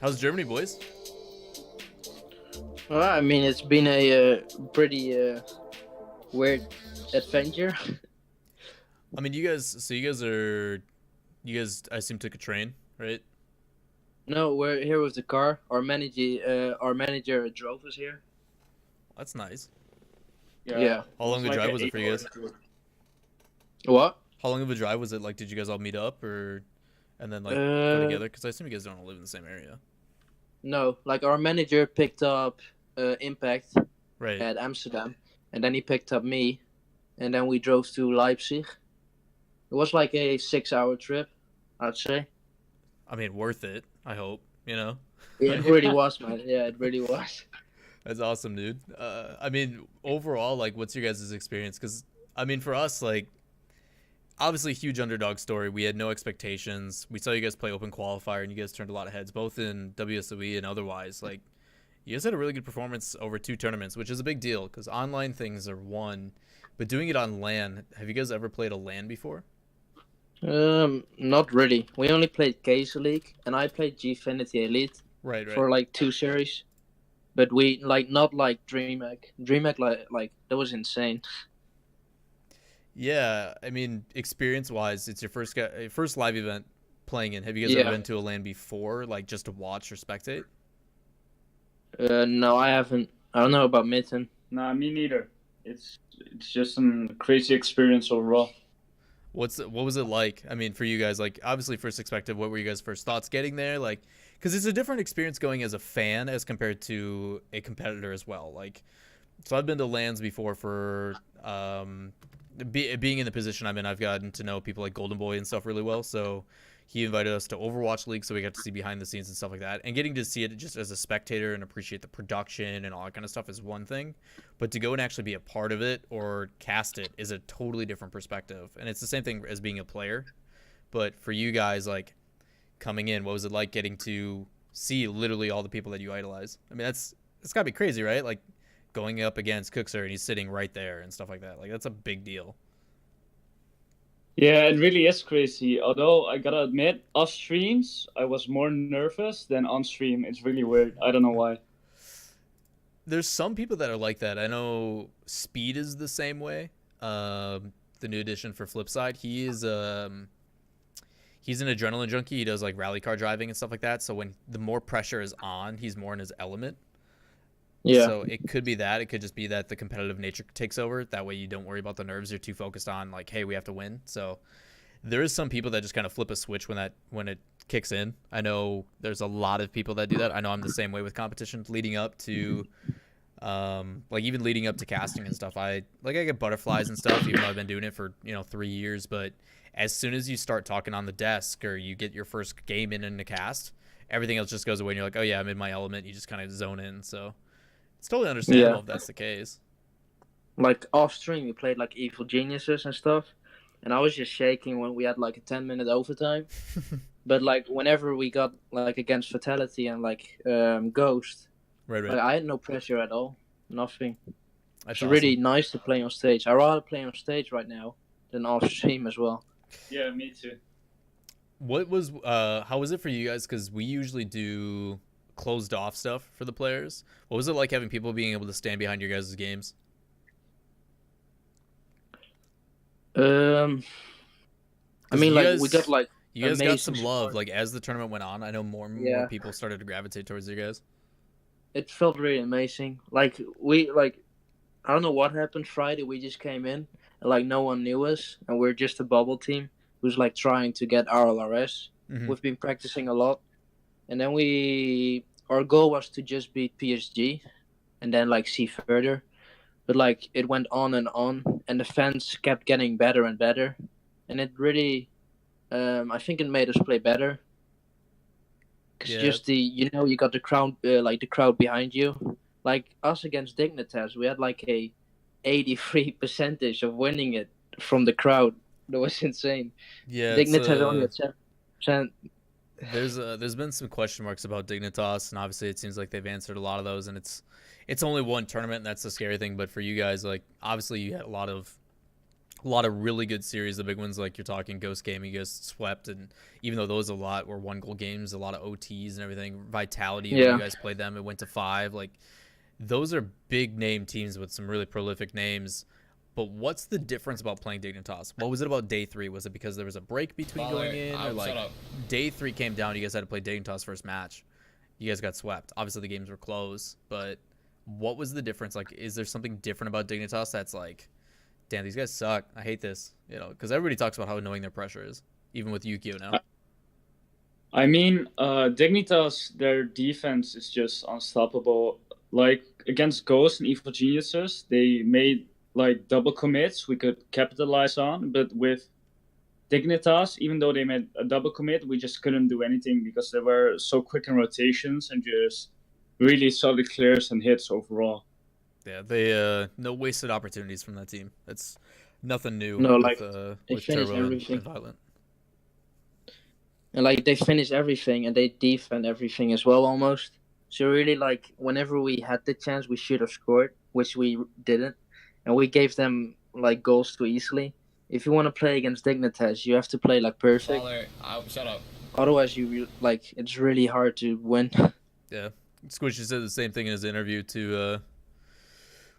How's Germany, boys? Well, I mean, it's been a pretty weird adventure. I mean, you guys, I assume, took a train, right? No, we're here with the car. Our manager drove us here. That's nice. Yeah, Yeah. How it long was of a like drive an was it for you 8 hour guys? tour. What? How long of a drive was it? Like, did you guys all meet up, or and then like go Uh, together? Because I assume you guys don't all live in the same area, no. Like our manager picked up Impact right? at Amsterdam, and then he picked up me, and then we drove to Leipzig. It was like a 6-hour trip, I'd say. I mean, worth it. I hope. You know, Yeah, it really was, man. Yeah, it really was. that's awesome, dude. I mean, overall, like, what's your guys' experience? Because I mean, for us, like, obviously, huge underdog story. We had no expectations. We saw you guys play open qualifier, and you guys turned a lot of heads, both in WSOE and otherwise. Like, you guys had a really good performance over 2 tournaments, which is a big deal because online things are one, but doing it on LAN. Have you guys ever played a LAN before? Not really. We only played Case League, and I played Gfinity Elite Right, right. for like 2 series. But we not like Dreamhack. Dreamhack like that was insane. Yeah, I mean, experience-wise, it's your first live event playing in. Have you guys ever Yeah. been to a LAN before, like just to watch or spectate? No, I haven't. I don't know about Mitten. Nah, me neither. It's just a crazy experience overall. What was it like? I mean, for you guys, like obviously first perspective, what were you guys' first thoughts getting there? Like, because it's a different experience going as a fan as compared to a competitor as well. Like, so I've been to LANs before for being in the position I'm in. I've gotten to know people like Golden Boy and stuff really well. So he invited us to Overwatch League, so we got to see behind the scenes and stuff like that. And getting to see it just as a spectator and appreciate the production and all that kind of stuff is one thing, but to go and actually be a part of it or cast it is a totally different perspective. And it's the same thing as being a player. But for you guys, like coming in, what was it like getting to see literally all the people that you idolize? I mean, it's gotta be crazy, right? Like going up against Cookser and he's sitting right there and stuff like that. Like that's a big deal. Yeah, it really is crazy. Although I gotta admit, off streams, I was more nervous than on stream. It's really weird. I don't know why. There's some people that are like that. I know Speed is the same way. The new addition for Flipside, he's an adrenaline junkie. He does like rally car driving and stuff like that. So when the more pressure is on, he's more in his element. Yeah. So it could be that. It could just be that the competitive nature takes over. That way you don't worry about the nerves. You're too focused on like, hey, we have to win. So there is some people that just kind of flip a switch when it kicks in. I know there's a lot of people that do that. I know I'm the same way with competitions leading up to like even leading up to casting and stuff. I get butterflies and stuff, even though I've been doing it for 3 years. But as soon as you start talking on the desk or you get your first game in the cast, everything else just goes away and you're like, oh yeah, I'm in my element. You just kind of zone in. So it's totally understandable Yeah. if that's the case. Like off stream, we played like Evil Geniuses and stuff, and I was just shaking when we had like a 10-minute overtime. But like whenever we got like against Fatality and like Ghost, Right, like right. I had no pressure at all. Nothing. That's It's awesome. really nice to play on stage. I rather play on stage right now than off stream as well. Yeah, me too. How was it for you guys? Because we usually do closed off stuff for the players. What was it like having people being able to stand behind your guys' games? I 'Cause mean, you like guys, we got like you guys got amazing some love. support. Like as the tournament went on, I know more and more Yeah, people started to gravitate towards you guys. it felt really amazing. Like we like I don't know what happened Friday. We just came in and like no one knew us, and we're just a bubble team who's like trying to get RLRS. Hmm. We've been practicing a lot, and then our goal was to just beat PSG, and then like see further. But like it went on, and the fans kept getting better and better, and it really, I think it made us play better. Cause Yeah, just you got the crowd behind you. Like us against Dignitas, we had like a 83 percentage of winning it from the crowd. That was insane. yeah. Dignitas only at 7%. There's been some question marks about Dignitas, and obviously it seems like they've answered a lot of those. And it's only one tournament, and that's the scary thing. But for you guys, like obviously you had a lot of A lot of really good series. The big ones, like you're talking Ghost Game, you guys swept, and even though those a lot were 1-goal games, a lot of OTs and everything. Vitality, when Yeah. you guys played them, it went to 5. Like those are big name teams with some really prolific names. But what's the difference about playing Dignitas? What was it about day 3? Was it because there was a break between Lawler, going in, or like shut up. day 3 came down, you guys had to play Dignitas first match, you guys got swept. Obviously the games were close, but what was the difference? Like, is there something different about Dignitas that's like, damn, these guys suck, I hate this, you know? Because everybody talks about how annoying their pressure is, even with Yukio now. I mean, Dignitas, their defense is just unstoppable. Like against Ghost and Evil Geniuses, they made like double commits we could capitalize on, but with Dignitas, even though they made a double commit, we just couldn't do anything because they were so quick in rotations and just really solid clears and hits overall. Yeah, they no wasted opportunities from that team. That's nothing new No, with like, they with finish Turbo and everything. Violent. And like they finish everything and they defend everything as well almost. So really, like whenever we had the chance, we should have scored, which we didn't, and we gave them like goals too easily. If you want to play against Dignitas, you have to play like perfect. Lawler, shut up. Otherwise, like it's really hard to win. Yeah, Squishy said the same thing in his interview to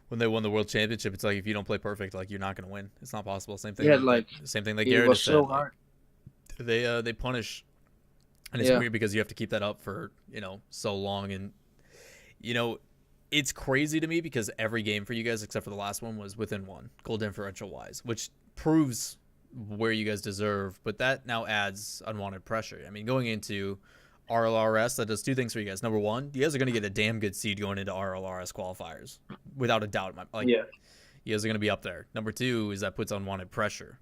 when they won the world championship. It's like, if you don't play perfect, like, you're not gonna win. It's not possible. Same thing. Yeah, like, same thing that it Garrett was has so said. hard. They punish, and it's Yeah. weird because you have to keep that up for so long, and it's crazy to me because every game for you guys except for the last one was within 1 goal differential wise, which proves where you guys deserve, but that now adds unwanted pressure. I mean, going into RLRS, that does 2 things for you guys. Number 1, you guys are going to get a damn good seed going into RLRS qualifiers, without a doubt. Yeah. You guys are going to be up there. Number 2 is that puts unwanted pressure.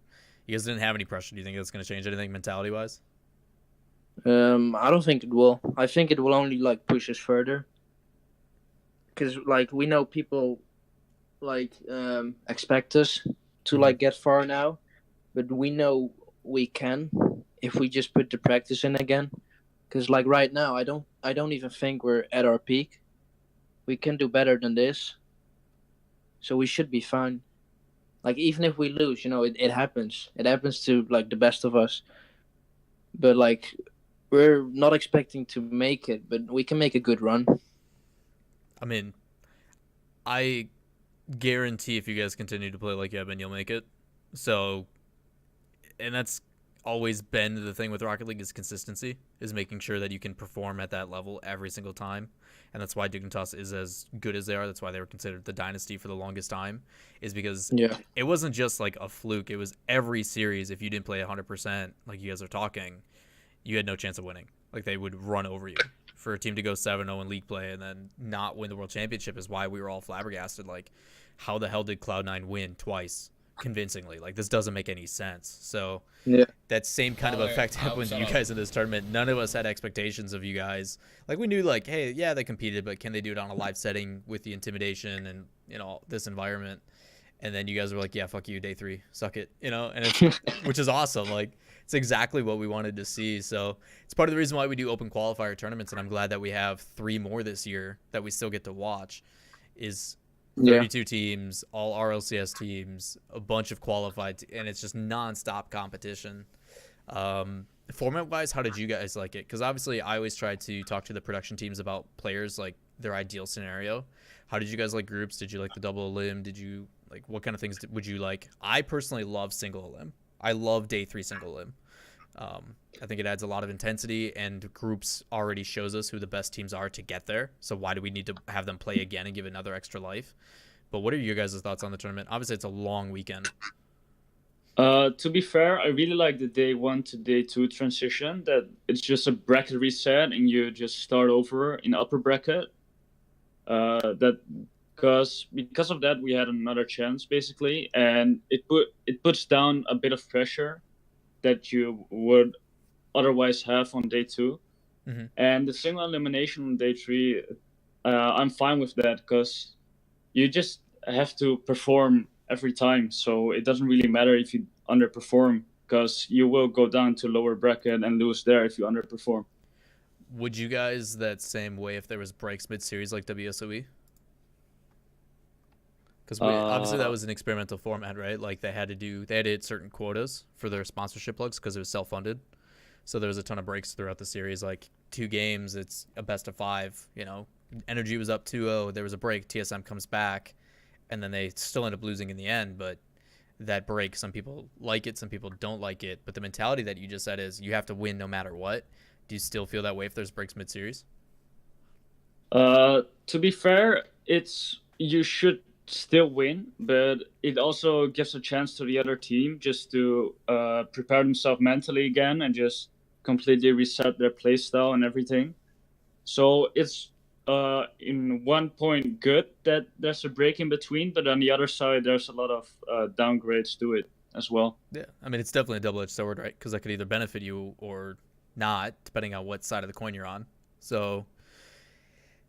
You guys didn't have any pressure. Do you think that's going to change anything mentality wise? I don't think it will. I think it will only like push us further. Because like we know people like expect us to like get far now, but we know we can if we just put the practice in again. Because like right now, I don't even think we're at our peak. We can do better than this, so we should be fine. Like even if we lose, it happens. It happens to like the best of us. But like we're not expecting to make it, but we can make a good run. I mean, I guarantee if you guys continue to play like you have been, you'll make it. So, and that's always been the thing with Rocket League, is consistency, is making sure that you can perform at that level every single time. And that's why Dignitas is as good as they are. That's why they were considered the dynasty for the longest time, is because it wasn't just like a fluke. It was every series. If you didn't play 100%, like you guys are talking, you had no chance of winning. Like, they would run over you. For a team to go 7-0 in league play and then not win the world championship is why we were all flabbergasted. Like, how the hell did Cloud9 win twice convincingly? Like, this doesn't make any sense. So that same kind of effect happened to you guys in this tournament. None of us had expectations of you guys. Like, we knew, like, hey, yeah, they competed, but can they do it on a live setting with the intimidation and this environment? And then you guys were like, yeah, fuck you, day 3, suck it, and it's which is awesome. Like, it's exactly what we wanted to see. So it's part of the reason why we do open qualifier tournaments, and I'm glad that we have 3 more this year that we still get to watch. Is 32 teams, all RLCS teams, a bunch of qualified, and it's just nonstop competition. Format-wise, how did you guys like it? Because obviously I always try to talk to the production teams about players, like their ideal scenario. How did you guys like groups? Did you like the double elim? Did you like, what kind of things would you like? I personally love single elim. I love day 3 single elim. I think it adds a lot of intensity, and groups already shows us who the best teams are to get there. So why do we need to have them play again and give another extra life? But what are your guys' thoughts on the tournament? Obviously, it's a long weekend. To be fair, I really like the day 1 to day 2 transition. That it's just a bracket reset and you just start over in upper bracket. Because of that, we had another chance basically, and it puts down a bit of pressure that you would otherwise have on day 2. Mm-hmm. And the single elimination on day 3, I'm fine with that because you just have to perform every time. So it doesn't really matter if you underperform, because you will go down to lower bracket and lose there if you underperform. Would you guys that same way if there was breaks mid-series like WSOE? Because obviously that was an experimental format, right? Like they had to hit certain quotas for their sponsorship plugs because it was self-funded. So there was a ton of breaks throughout the series. Like 2 games, it's a best of 5. You know, Energy was up 2-0. There was a break. TSM comes back, and then they still end up losing in the end. But that break, some people like it, some people don't like it. But the mentality that you just said is you have to win no matter what. Do you still feel that way if there's breaks mid-series? To be fair, you should still win, but it also gives a chance to the other team just to prepare themselves mentally again and just completely reset their play style and everything. So it's in one point good that there's a break in between, but on the other side there's a lot of downgrades to it as well. Yeah, I mean it's definitely a double-edged sword, right? Because that could either benefit you or not, depending on what side of the coin you're on. So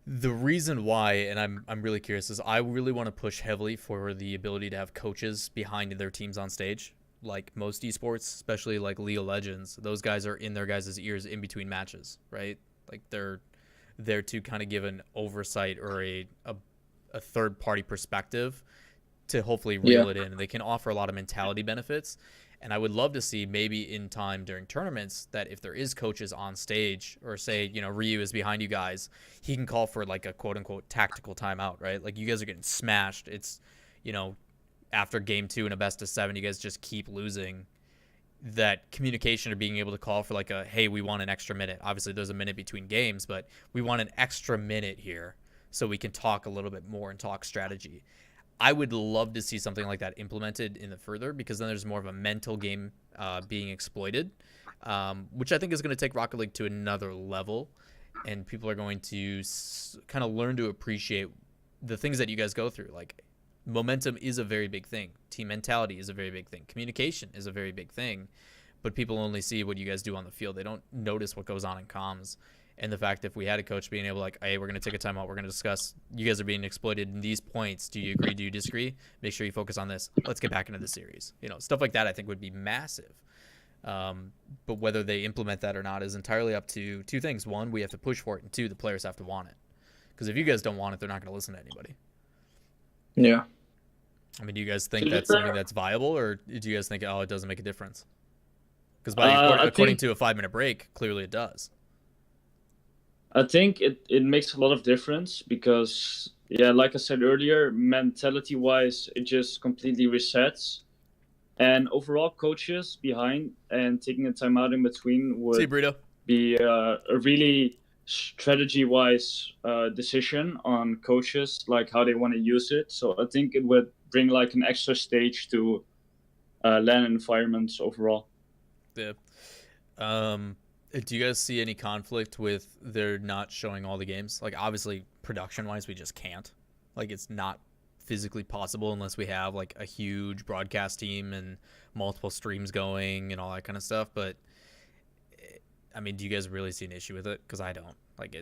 the reason why, and I'm really curious, is I really want to push heavily for the ability to have coaches behind their teams on stage. Like most esports, especially like League of Legends, those guys are in their guys' ears in between matches, right? Like they're there to kind of give an oversight or a third-party perspective to hopefully reel it in. And they can offer a lot of mentality benefits. And I would love to see maybe in time during tournaments that if there is coaches on stage or say, you know, Ryu is behind you guys, he can call for like a quote unquote tactical timeout, right? Like you guys are getting smashed. It's, you know, after game 2 in a best of 7, you guys just keep losing. That communication or being able to call for like hey, we want an extra minute. Obviously there's a minute between games, but we want an extra minute here so we can talk a little bit more and talk strategy. I would love to see something like that implemented in the further, because then there's more of a mental game being exploited, which I think is going to take Rocket League to another level, and people are going to kind of learn to appreciate the things that you guys go through. Like momentum is a very big thing. Team mentality is a very big thing. Communication is a very big thing, but people only see what you guys do on the field. They don't notice what goes on in comms. And the fact if we had a coach being able like, hey, we're going to take a timeout, we're going to discuss, you guys are being exploited in these points. Do you agree? Do you disagree? Make sure you focus on this. Let's get back into the series. You know, stuff like that I think would be massive. But whether they implement that or not is entirely up to 2 things. 1, we have to push for it, and 2, the players have to want it. Because if you guys don't want it, they're not going to listen to anybody. Yeah. I mean, do you guys think that's something that's viable, or do you guys think, it doesn't make a difference? Because according to a 5-minute break, clearly it does. I think it makes a lot of difference because, yeah, like I said earlier, mentality-wise, it just completely resets. And overall, coaches behind and taking a timeout in between would be a really strategy-wise decision on coaches, like how they want to use it. So I think it would bring like an extra stage to LAN environments overall. Yeah. Do you guys see any conflict with their not showing all the games? Like, obviously, production-wise, we just can't. Like, it's not physically possible unless we have, like, a huge broadcast team and multiple streams going and all that kind of stuff. But, I mean, do you guys really see an issue with it? Because I don't. Like,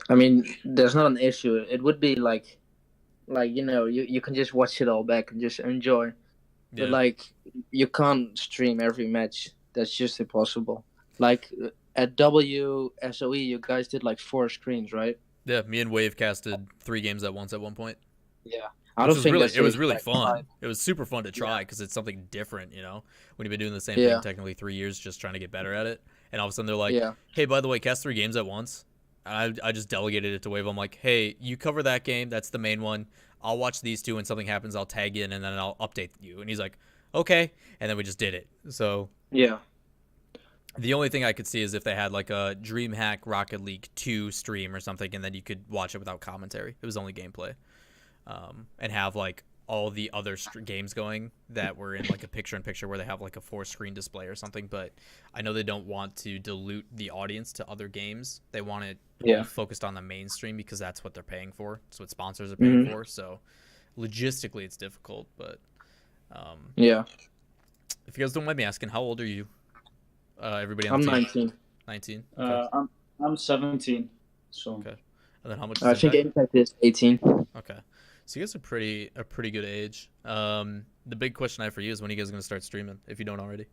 I mean, there's not an issue. It would be, like you know, you can just watch it all back and just enjoy. Yeah. But, like, you can't stream every match. That's just impossible. Like at WSOE, you guys did like 4 screens, right? Yeah, me and Wave casted 3 games at once at one point. Yeah, it was really fun. It was super fun to try because it's something different, you know. When you've been doing the same thing technically 3 years, just trying to get better at it, and all of a sudden they're like, "Hey, by the way, cast 3 games at once." And I just delegated it to Wave. I'm like, "Hey, you cover that game. That's the main one. I'll watch these 2. When something happens, I'll tag in and then I'll update you." And he's like, "Okay," and then we just did it. So yeah. The only thing I could see is if they had like a DreamHack Rocket League 2 stream or something, and then you could watch it without commentary. It was only gameplay, and have like all the other games going that were in like a picture-in-picture where they have like a 4-screen display or something. But I know they don't want to dilute the audience to other games. They want it all focused on the mainstream because that's what they're paying for. It's what sponsors are paying for. So logistically, it's difficult. But yeah. If you guys don't mind me asking, how old are you? Everybody on I'm the team? 19. 19? Okay. I'm 17. So okay. And then how much is I think Impact is 18. Okay. So you guys are a pretty good age. The big question I have for you is when are you guys going to start streaming, if you don't already?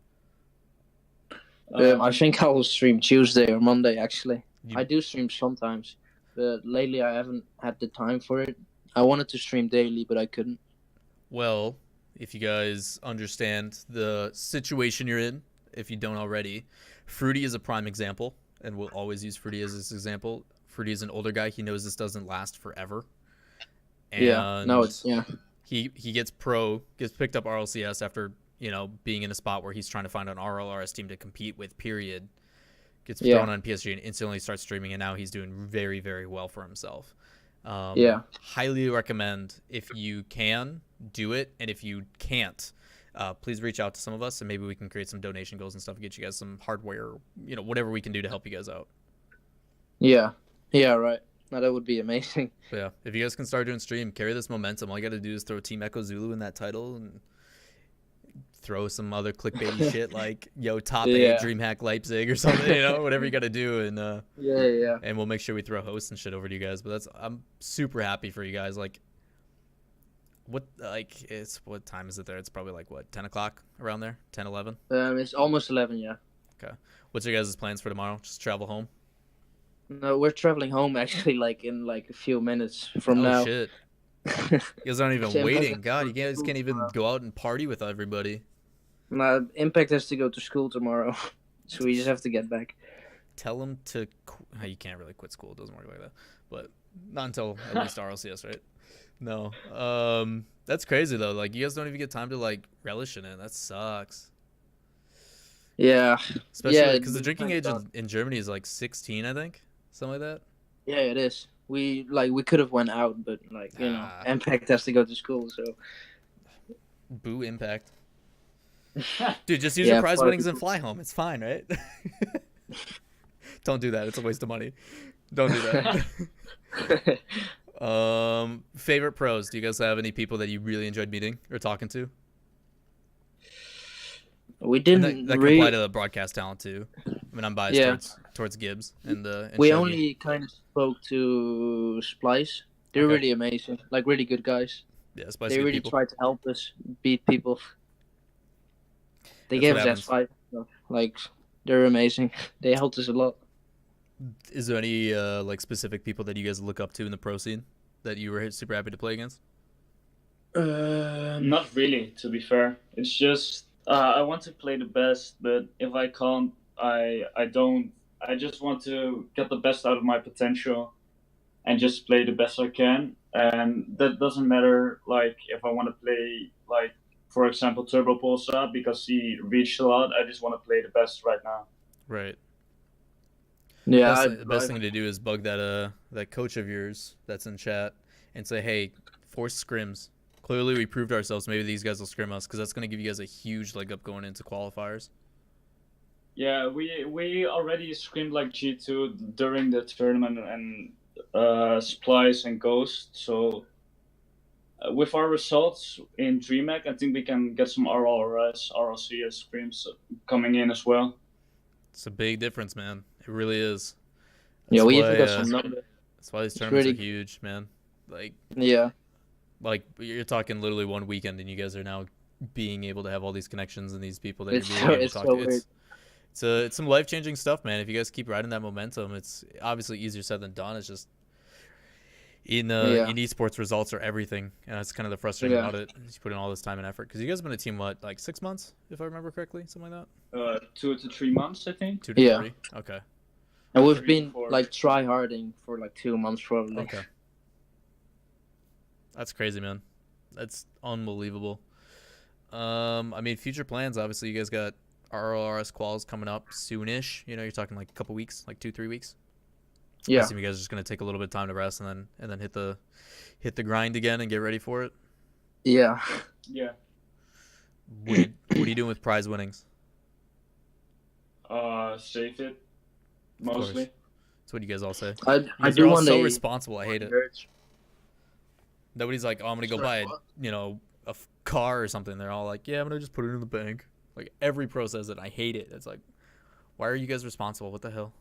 I think I will stream Tuesday or Monday, actually. I do stream sometimes, but lately I haven't had the time for it. I wanted to stream daily, but I couldn't. Well, if you guys understand the situation you're in, if you don't already, Fruity is a prime example, and we'll always use Fruity as this example. Fruity is an older guy. He knows this doesn't last forever. And Yeah. No, it's he gets picked up RLCS after, being in a spot where he's trying to find an RLRS team to compete with, period. Gets thrown on PSG and instantly starts streaming, and now he's doing very, very well for himself. Highly recommend, if you can, do it, and if you can't, please reach out to some of us, and maybe we can create some donation goals and stuff and get you guys some hardware, whatever we can do to help you guys out. Yeah, right. No, that would be amazing. But yeah, if you guys can start doing stream, carry this momentum. All you got to do is throw Team Echo Zulu in that title and throw some other clickbaity shit like top 8 Dreamhack Leipzig or something, whatever you got to do, and and we'll make sure we throw hosts and shit over to you guys. But I'm super happy for you guys. Like, what time is it there? It's probably like 10 o'clock around there, 10, 11. It's almost 11. Yeah. Okay. What's your guys' plans for tomorrow? Just travel home? No, we're traveling home actually, in a few minutes from now. Oh shit. You guys aren't even waiting. God, you guys can't even go out and party with everybody. No, Impact has to go to school tomorrow, so we just have to get back. Tell them to. You can't really quit school. It doesn't work like that. But not until at least RLCS, right? No. That's crazy though. Like, you guys don't even get time to relish in it. That sucks. Yeah. Especially because the drinking age in Germany is 16, I think, something like that. Yeah, it is. We could have went out, but Impact has to go to school, so. Boo Impact. Dude, just use your prize winnings and fly home. It's fine, right? Don't do that. It's a waste of money. Don't do that. Favorite pros. Do you guys have any people that you really enjoyed meeting or talking to? We didn't. That can apply to the broadcast talent too. I mean, I'm biased towards Gibbs and we Shaggy. only kind of spoke to Splice. They're really amazing, really good guys. Yeah, Splice. They really tried to help us beat people. They gave us S5. They're amazing. They helped us a lot. Is there any specific people that you guys look up to in the pro scene that you were super happy to play against? Not really, to be fair. It's just I want to play the best, but if I can't, I don't. I just want to get the best out of my potential and just play the best I can. And that doesn't matter, if I want to play, for example, Turbo Pulsar, because he reached a lot. I just want to play the best right now. Right. Yeah. The best thing to do is bug that coach of yours that's in chat and say, hey, force scrims. Clearly, we proved ourselves. Maybe these guys will scrim us, because that's going to give you guys a huge leg up going into qualifiers. Yeah, we already scrimmed G2 during the tournament and Splice and Ghost. So with our results in DreamHack, I think we can get some RLCS scrims coming in as well. It's a big difference, man. It really is. That's we even got some numbers. That's why these tournaments are huge, man. You're talking literally one weekend, and you guys are now being able to have all these connections and these people that you're being able to talk to. It's some life-changing stuff, man. If you guys keep riding that momentum, it's obviously easier said than done. It's just in esports, results are everything, and that's kind of the frustrating about it. You put in all this time and effort, because you guys have been a team 6 months, if I remember correctly, something like that. 2 to 3 months, I think. 2 to 3. Okay. And we've been try-harding for 2 months probably. Okay. That's crazy, man. That's unbelievable. I mean, future plans. Obviously, you guys got RLRS quals coming up soonish. You're talking a couple weeks, 2-3 weeks. Yeah. I assume you guys are just gonna take a little bit of time to rest and then hit the grind again and get ready for it. Yeah. Yeah. What are you doing with prize winnings? Save it. Mostly. That's what you guys all say. I do want so responsible. I hate it. Nobody's like, oh, I'm gonna go buy a car or something. They're all like, yeah, I'm gonna just put it in the bank. Every pro says it. I hate it. It's why are you guys responsible? What the hell?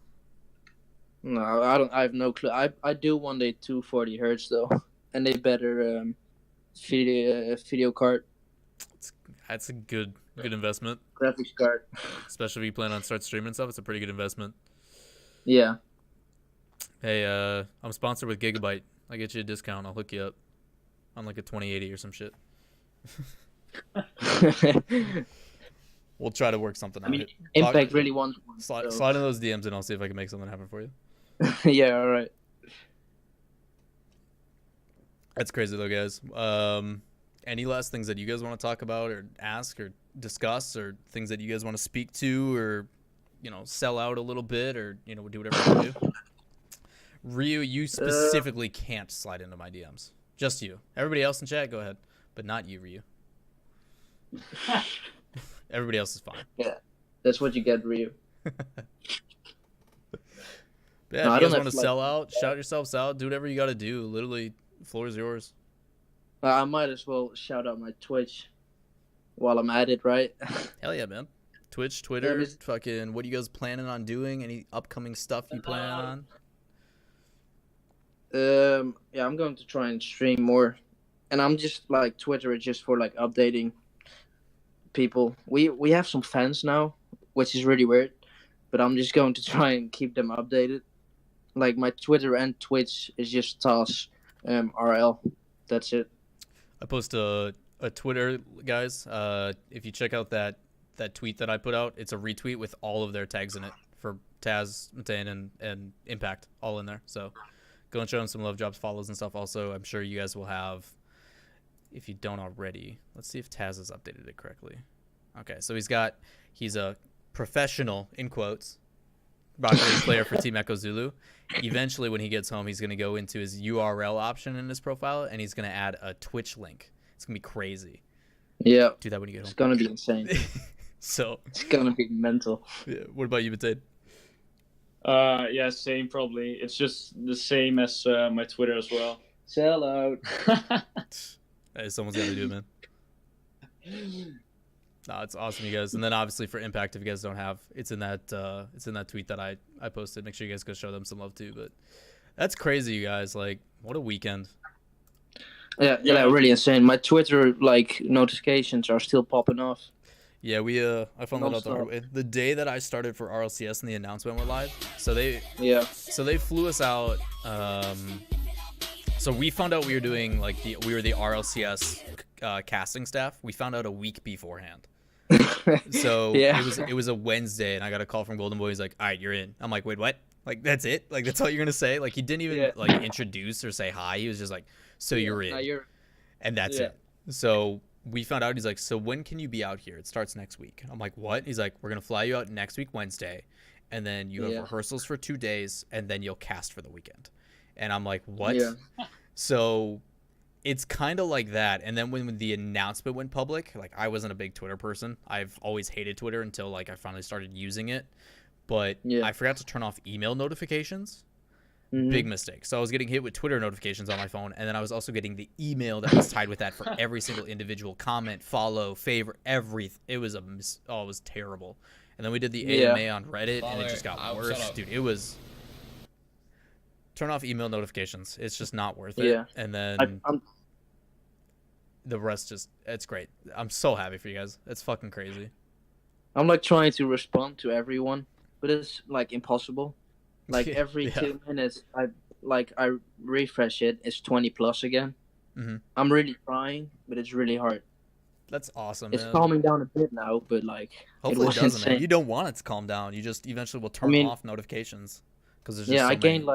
No, I don't. I have no clue. I do want a 240 hertz though, and a better video card. That's a good investment. Graphics card. Especially if you plan on start streaming and stuff. It's a pretty good investment. Yeah. Hey, I'm sponsored with Gigabyte. I'll get you a discount. I'll hook you up. on like a 2080 or some shit. We'll try to work something out. I mean, Impact really wants one. Slide in those DMs and I'll see if I can make something happen for you. Yeah, all right. That's crazy though, guys. Any last things that you guys want to talk about or ask or discuss, or things that you guys want to speak to, or sell out a little bit, or do whatever you want to do? Ryu, you specifically can't slide into my DMs. Just you. Everybody else in chat, go ahead, but not you, Ryu. Everybody else is fine. Yeah, that's what you get, Ryu. Yeah, no, if you guys want to sell out, shout yourselves out, do whatever you got to do. Literally, the floor is yours. I might as well shout out my Twitch while I'm at it, right? Hell yeah, man. Twitch, Twitter, fucking, what are you guys planning on doing? Any upcoming stuff you plan on? Yeah, I'm going to try and stream more. And I'm just, like, Twitter is just for, like, updating people. We have some fans now, which is really weird. But I'm just going to try and keep them updated. Like, my Twitter and Twitch is just TAS RL. That's it. I post a Twitter, guys. If you check out that tweet that I put out, it's a retweet with all of their tags in it for Taz, Matane, and Impact, all in there. So go and show them some love, drops, follows, and stuff. Also, I'm sure you guys will have, if you don't already. Let's see if Taz has updated it correctly. Okay, so he's a professional, in quotes, Rocket League player for Team Echo Zulu. Eventually, when he gets home, he's going to go into his URL option in his profile, and he's going to add a Twitch link. It's going to be crazy. Yeah. Do that when you get home. It's going to be insane. So it's going to be mental. Yeah. What about you, Matane? Yeah, same probably. It's just the same as my Twitter as well. Sell out. Hey, someone's got to do it, man. No, it's awesome, you guys. And then obviously for Impact, if you guys don't have, it's in that tweet that I posted. Make sure you guys go show them some love too. But that's crazy, you guys. Like, what a weekend. Yeah, really insane. My Twitter notifications are still popping off. Yeah, I found that out the hard way. The day that I started for RLCS and the announcement went live, so they flew us out. So we found out we were doing we were the RLCS casting staff. We found out a week beforehand. So it was a Wednesday, and I got a call from Golden Boy. He's like, "All right, you're in." I'm like, "Wait, what? Like that's it? Like that's all you're gonna say?" Like he didn't even introduce or say hi. He was just like, "So you're in," and that's it. So we found out. He's like, "So when can you be out here? It starts next week." I'm like, "What?" He's like, "We're gonna fly you out next week Wednesday, and then you have rehearsals for 2 days, and then you'll cast for the weekend." And I'm like, "What?" Yeah. So it's kind of like that. And then when the announcement went public, I wasn't a big Twitter person. I've always hated Twitter until I finally started using it. But I forgot to turn off email notifications. Mm-hmm. Big mistake. So I was getting hit with Twitter notifications on my phone, and then I was also getting the email that was tied with that for every single individual comment, follow, favorite, everything. It was it was terrible. And then we did the AMA on Reddit, and it just got worse, dude. It was. Turn off email notifications. It's just not worth it. Yeah. And then the rest it's great. I'm so happy for you guys. It's fucking crazy. I'm trying to respond to everyone, but it's impossible. Every 2 minutes, I refresh it. It's 20 plus again. Mm-hmm. I'm really trying, but it's really hard. That's awesome. It's calming down a bit now, but hopefully it doesn't. Man. You don't want it to calm down. You just eventually will turn off notifications because there's just so I gained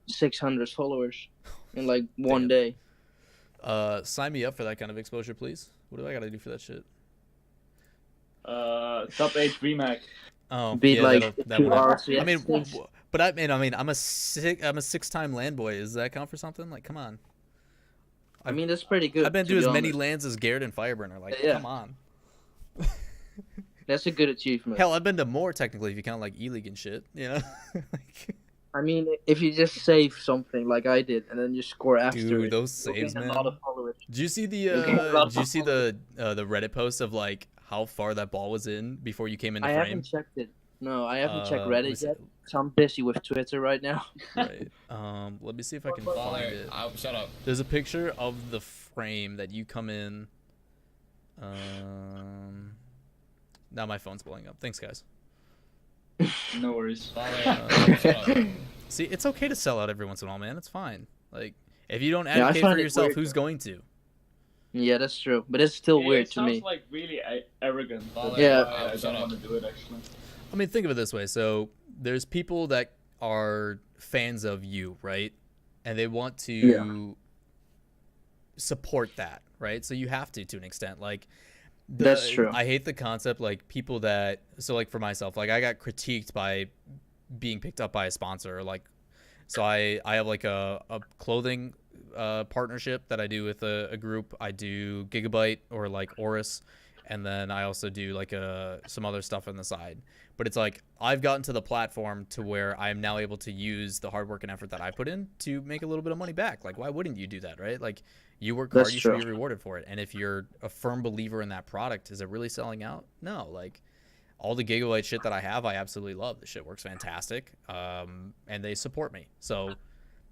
600 followers in 1 day. Sign me up for that kind of exposure, please. What do I gotta do for that shit? Top 8 Dreamhack. Oh, beat that 2 hours. I mean, but I'm a 6-time land boy. Does that count for something? Come on. I mean, that's pretty good. I've been to as many lands as Garrett and Fireburner. Come on. That's a good achievement. Hell, I've been to more technically if you count E-League and shit. You know. I mean, if you just save something like I did and then you score after Dude, those saves, man. Did you see the Reddit post of how far that ball was in before you came into frame? I haven't checked it. No, I haven't checked Reddit yet. So I'm busy with Twitter right now. Right. Let me see if I can find it. Shut up. There's a picture of the frame that you come in. Now my phone's blowing up. Thanks, guys. No worries. See, it's okay to sell out every once in a while, man. It's fine. If you don't advocate for yourself, who's going to? Yeah, that's true, but it's still weird It to sounds me. like really arrogant. That's Yeah. why I don't want to do it actually. I mean, think of it this way. So there's people that are fans of you, right? And they want Yeah. to support that, right? So you have to an extent. Like That's true. I hate the concept like people that so like for myself, like I got critiqued by being picked up by a sponsor or like so I have like a clothing partnership that I do with a group. I do Gigabyte or like Oris, and then I also do like some other stuff on the side. But it's like I've gotten to the platform to where I am now able to use the hard work and effort that I put in to make a little bit of money back. Like why wouldn't you do that, right? Like you work hard, That's you should true. be rewarded for it. And if you're a firm believer in that product, is it really selling out? No, like all the Gigabyte shit that I have, I absolutely love. The shit works fantastic, and they support me. So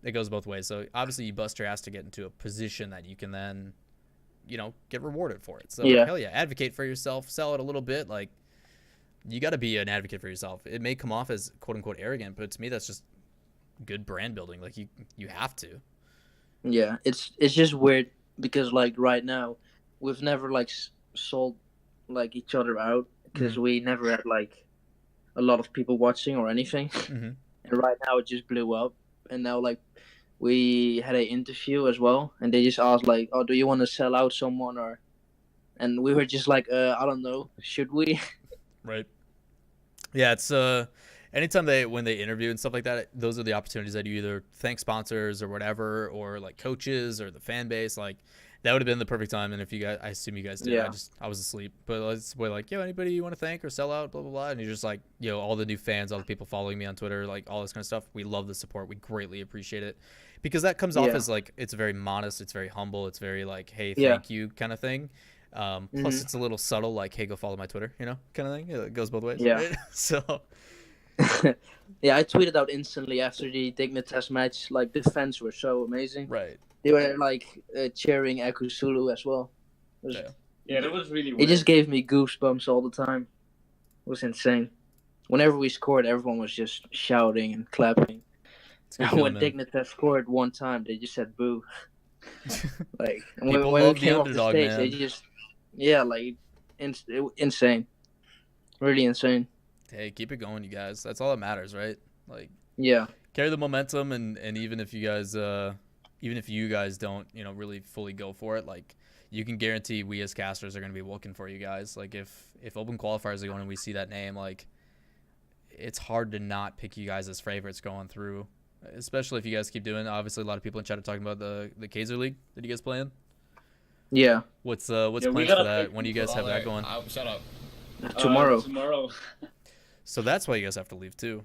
it goes both ways. So obviously you bust your ass to get into a position that you can then, get rewarded for it. So Yeah. hell yeah, advocate for yourself, sell it a little bit. Like you got to be an advocate for yourself. It may come off as quote unquote arrogant, but to me that's just good brand building. Like you have to. Yeah, it's just weird because like right now, we've never like sold like each other out because we never had like a lot of people watching or anything. Mm-hmm. And right now it just blew up, and now like we had an interview as well, and they just asked like, "Oh, do you want to sell out someone?" or, and we were just like, "I don't know, should we?" Right. Yeah, it's anytime when they interview and stuff like that, those are the opportunities that you either thank sponsors or whatever, or like coaches or the fan base. Like that would have been the perfect time. And if you guys, I assume you guys did. Yeah. I was asleep, but we're like, yo, anybody you want to thank or sell out, blah blah blah. And you're just like, all the new fans, all the people following me on Twitter, like all this kind of stuff. We love the support. We greatly appreciate it because that comes off as like it's very modest, it's very humble, it's very like, hey, thank you kind of thing. Plus it's a little subtle, like, hey, go follow my Twitter, kind of thing. It goes both ways. Yeah. Right? So yeah, I tweeted out instantly after the Dignitas match. Like the fans were so amazing. right. They were like cheering Echo Zulu as well. Yeah, that was really weird. It just gave me goosebumps all the time. It was insane. Whenever we scored, everyone was just shouting and clapping. And when Dignitas scored one time, they just said boo. Like when we came off the stage, they just like insane, really insane. Hey, keep it going, you guys. That's all that matters, right? Like yeah, carry the momentum, and even if you guys don't really fully go for it, like you can guarantee we as casters are going to be looking for you guys. Like if open qualifiers are going and we see that name, like it's hard to not pick you guys as favorites going through, especially if you guys keep doing. Obviously a lot of people in chat are talking about the Kaiser League that you guys playing. Yeah. What's plans for that? When do you guys have that going? Shut up. Tomorrow. So that's why you guys have to leave too.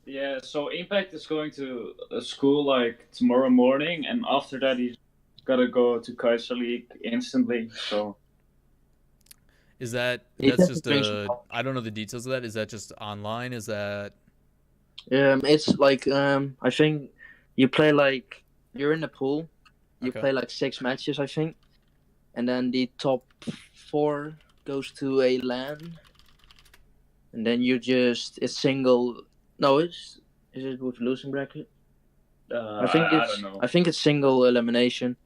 Yeah, so Impact is going to school like tomorrow morning, and after that he's gotta go to Kaiser League instantly. So that's just I don't know the details of that. Is that just online? Is that it's like I think you play like you're in the pool. You play like 6 matches, I think, and then the top 4 goes to a LAN, and then it's single. No, is it with losing bracket? I think it's single elimination.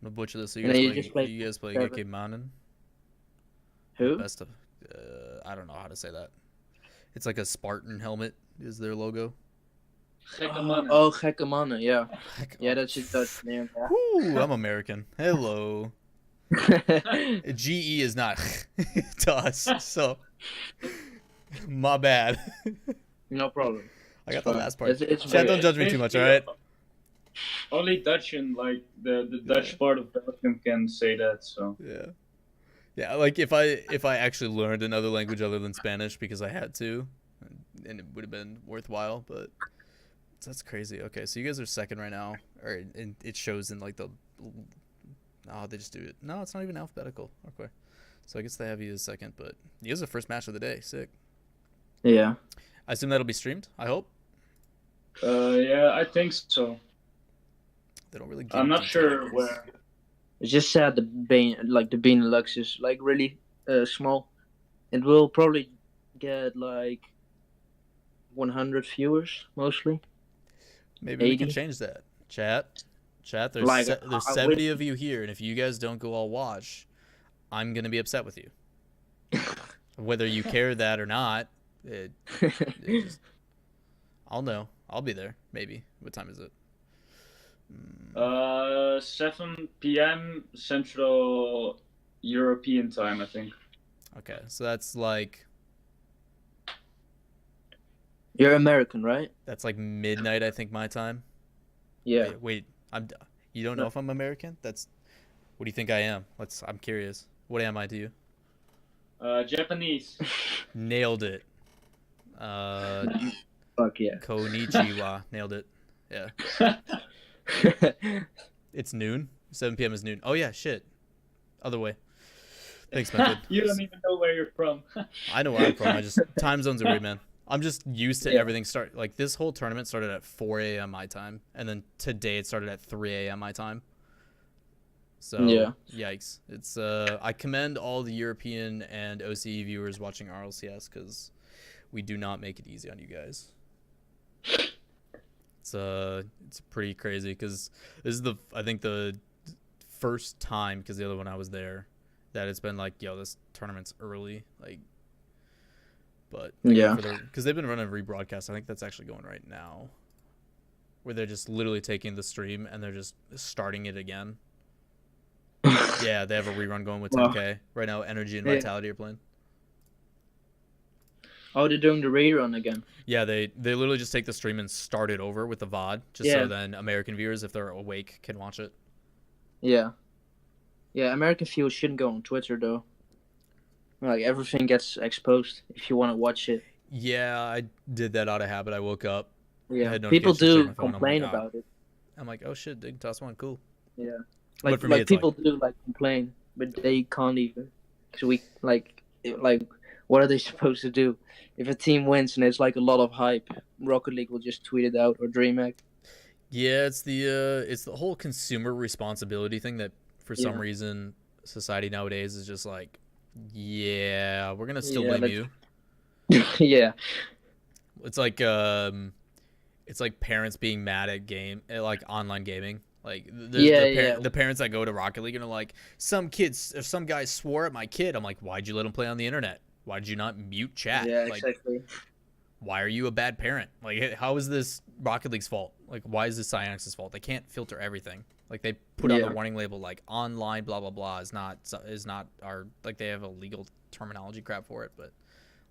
I'm gonna butcher this. So you guys play Geke Mannen? Who? Best of, I don't know how to say that. It's like a Spartan helmet is their logo. Gekke Mannen, yeah. Yeah, that's his Dutch name. Yeah. Ooh, I'm American. Hello. GE is not to us, so my bad. No problem. I got the last part. It's Chat, don't judge me too much, all right? Only Dutch and like the Dutch part of Belgium can say that. So yeah. Like if I actually learned another language other than Spanish because I had to, and it would have been worthwhile. But that's crazy. Okay, so you guys are second right now, or it shows in like the. Oh, they just do it. No, it's not even alphabetical. Okay, so I guess they have you as second, but you guys are the first match of the day. Sick. Yeah. I assume that'll be streamed. I hope. Yeah, I think so. They don't really. I'm not sure where. It's just sad the Benelux is like really small. It will probably get like 100 viewers mostly. Maybe 80. we can change that. Chat, Chat, there's Like, there's I 70 of you here, and if you guys don't go all watch, I'm gonna be upset with you. Whether you care that or not, it just, I'll know. I'll be there. Maybe. What time is it? 7 p.m. Central European time, I think. Okay, so that's like You're American, right? that's like midnight, I think, my time. Yeah. Wait, you don't know if I'm American? What do you think I am? I'm curious. What am I to you? Japanese. Nailed it. Fuck yeah. Konnichiwa. Nailed it. Yeah. It's noon. 7 p.m. is noon. Oh yeah, shit. Other way. Thanks, method. You don't even know where you're from. I know where I'm from. Time zones are weird, man. I'm just used to everything like this whole tournament started at 4 a.m. my time, and then today it started at 3 a.m. my time. So Yeah. Yikes. It's I commend all the European and OCE viewers watching RLCS because we do not make it easy on you guys. It's pretty crazy because this is I think the first time, because the other one I was there, that it's been like, yo, this tournament's early, like. But yeah, because they've been running a rebroadcast. I think that's actually going right now, where they're just literally taking the stream and they're just starting it again. Yeah, they have a rerun going with 10K right now. Energy and Vitality are playing. Oh, they're doing the rerun again. Yeah, they literally just take the stream and start it over with the VOD, just so then American viewers, if they're awake, can watch it. Yeah. Yeah, American viewers shouldn't go on Twitter, though. Like, everything gets exposed if you want to watch it. Yeah, I did that out of habit. I woke up. Yeah, people do complain about it. I'm like, oh shit, Dig Toss one, cool. Yeah. But for me, it's people do complain, but they can't even. Because we, what are they supposed to do? If a team wins and there's a lot of hype, Rocket League will just tweet it out, or Dreamhack. Yeah, it's the whole consumer responsibility thing that for some reason society nowadays is just like, yeah, we're gonna still blame you. Yeah. It's like parents being mad at online gaming. Like the parents that go to Rocket League and are like, some guys swore at my kid. I'm like, why'd you let him play on the internet? Why'd you not mute chat? Yeah, exactly. Why are you a bad parent? Like, how is this Rocket League's fault? Like, why is this Psyonix's fault? They can't filter everything. Like, they put on the warning label, like, online blah blah blah is not our, like, they have a legal terminology crap for it, but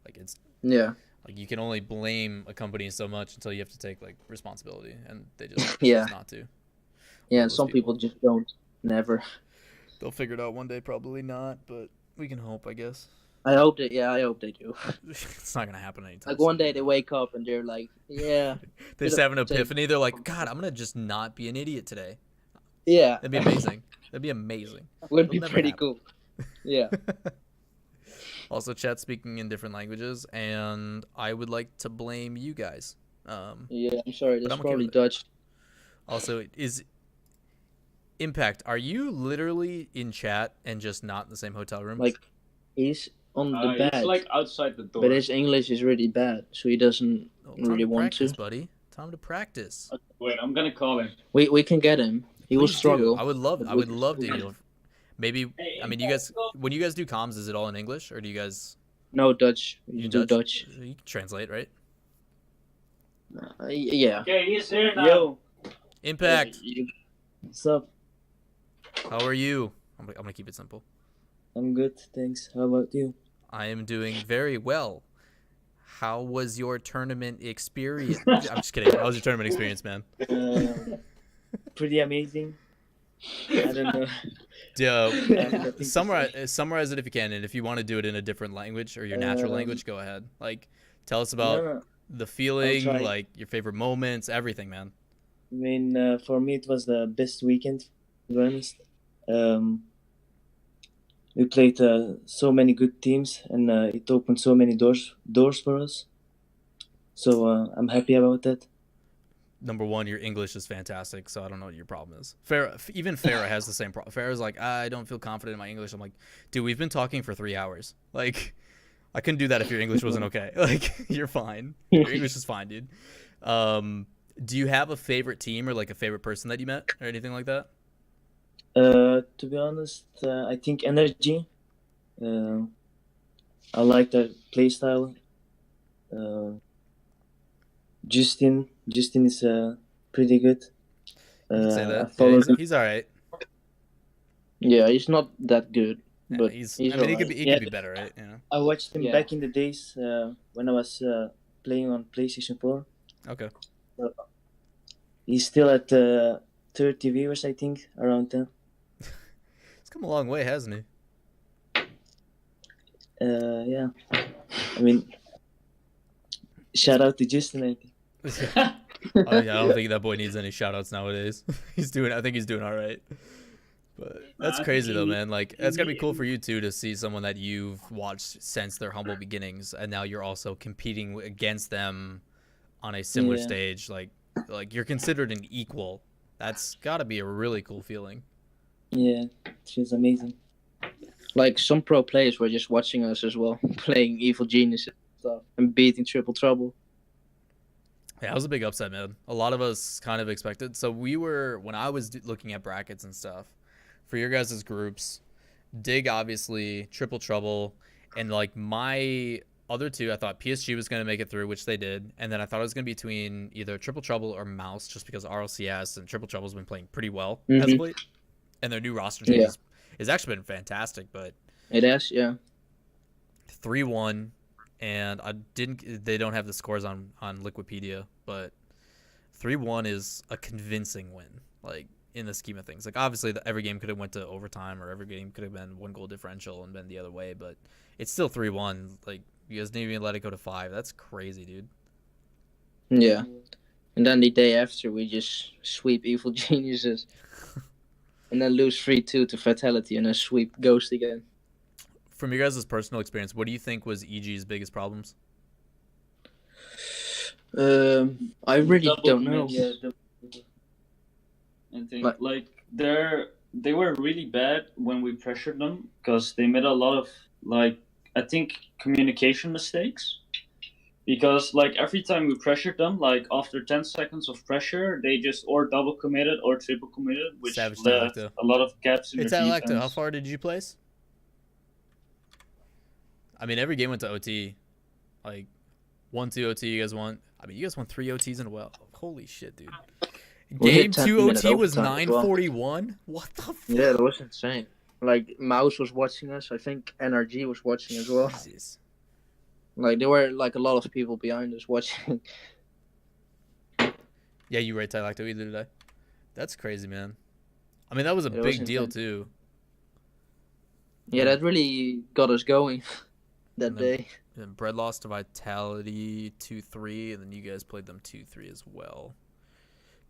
like it's like you can only blame a company so much until you have to take responsibility, and they just choose not to. Yeah, and some people just don't. Never. They'll figure it out one day, probably not, but we can hope, I guess. I hope they do. It's not gonna happen anytime. Like one day they wake up and they're like, yeah. They just have an epiphany. They're like, God, I'm gonna just not be an idiot today. Yeah. That'd be amazing. That'd be amazing. Would be pretty cool. Yeah. Also, chat speaking in different languages, and I would like to blame you guys. Yeah, I'm sorry. That's probably Dutch. Also, is Impact, are you literally in chat and just not in the same hotel room? Like, he's on the bed. He's outside the door. But his English is really bad, so he doesn't really want to. Buddy. Time to practice. Wait, I'm gonna call him. We can get him. He will struggle. I would love to hear. Maybe, I mean, you guys, when you guys do comms, is it all in English, or do you guys? No, Dutch. You do Dutch. You can translate, right? Yeah. Okay, he's here now. Yo. Impact. What's up? How are you? I'm gonna keep it simple. I'm good, thanks. How about you? I am doing very well. How was your tournament experience? I'm just kidding. How was your tournament experience, man? Pretty amazing. I don't know. Summarize it if you can, and if you want to do it in a different language or your natural language, go ahead. Like, tell us about the feeling, like your favorite moments, everything, man. I mean, for me, it was the best weekend, to be honest. We played so many good teams, and it opened so many doors for us. So I'm happy about that. Number one, your English is fantastic, so I don't know what your problem is. Even Farah has the same problem. Farah's like, I don't feel confident in my English. I'm like, dude, we've been talking for 3 hours. Like, I couldn't do that if your English wasn't okay. Like, you're fine. Your English is fine, dude. Do you have a favorite team or like a favorite person that you met or anything like that? To be honest, I think energy. I like their play style. Uh, Justin is pretty good. You could say I that. Yeah, follow him. he's all right. Yeah, he's not that good, Yeah, but he's. he's I mean, alright. he Yeah, could be better, right? You know. I watched him Yeah. back in the days when I was playing on PlayStation 4. Okay. He's still at 30 viewers, I think, around 10. He's come a long way, hasn't he? Yeah. I mean, shout out to Justin, I think. I don't think that boy needs any shout outs nowadays. I think he's doing all right. But that's crazy though, man. Like that's gotta be cool for you too to see someone that you've watched since their humble beginnings, and now you're also competing against them on a similar Yeah. stage. Like you're considered an equal. That's gotta be a really cool feeling. Yeah, she's amazing. Like some pro players were just watching us as well, playing Evil Genius and stuff, and beating Triple Trouble. Yeah, that was a big upset, man. A lot of us kind of expected. So when I was looking at brackets and stuff for your guys' groups, Dig obviously, Triple Trouble, and like my other two, I thought PSG was going to make it through, which they did, and then I thought it was going to be between either Triple Trouble or Mouse, just because RLCS and Triple Trouble's been playing pretty well as of late, and their new roster changes has actually been fantastic. But It is, yeah. 3-1. And they don't have the scores on Liquipedia, but 3-1 is a convincing win, like in the scheme of things. Like obviously every game could have went to overtime, or every game could have been 1 goal differential and been the other way, but it's still 3-1. Like you guys didn't even let it go to 5. That's crazy, dude. Yeah. And then the day after, we just sweep Evil Geniuses. And then lose 3-2 to Fatality, and then sweep Ghost again. From your guys' personal experience, what do you think was EG's biggest problems? I really don't know. Yeah, I think like they were really bad when we pressured them because they made a lot of I think communication mistakes. Because like every time we pressured them, like after 10 seconds of pressure, they just or double committed or triple committed, which Savage left Dialecto. a lot of gaps in It's their Dialecto. defense. How far did you place? I mean, every game went to OT. Like 1-2 OT, you guys won. I mean, you guys won 3 OTs in a row. Holy shit, dude. We Game hit 10 2 minute OT was overtime as well. 9:41. What the fuck? Yeah, that was insane. Like Mouse was watching us. I think NRG was watching as well. Jesus. Like there were like a lot of people behind us watching. Yeah, you right, Dialecto, either did I. That's crazy, man. I mean, that was a It was big deal insane. too. Yeah, that really got us going that And then- day. And Bread lost to Vitality 2-3, and then you guys played them 2-3 as well.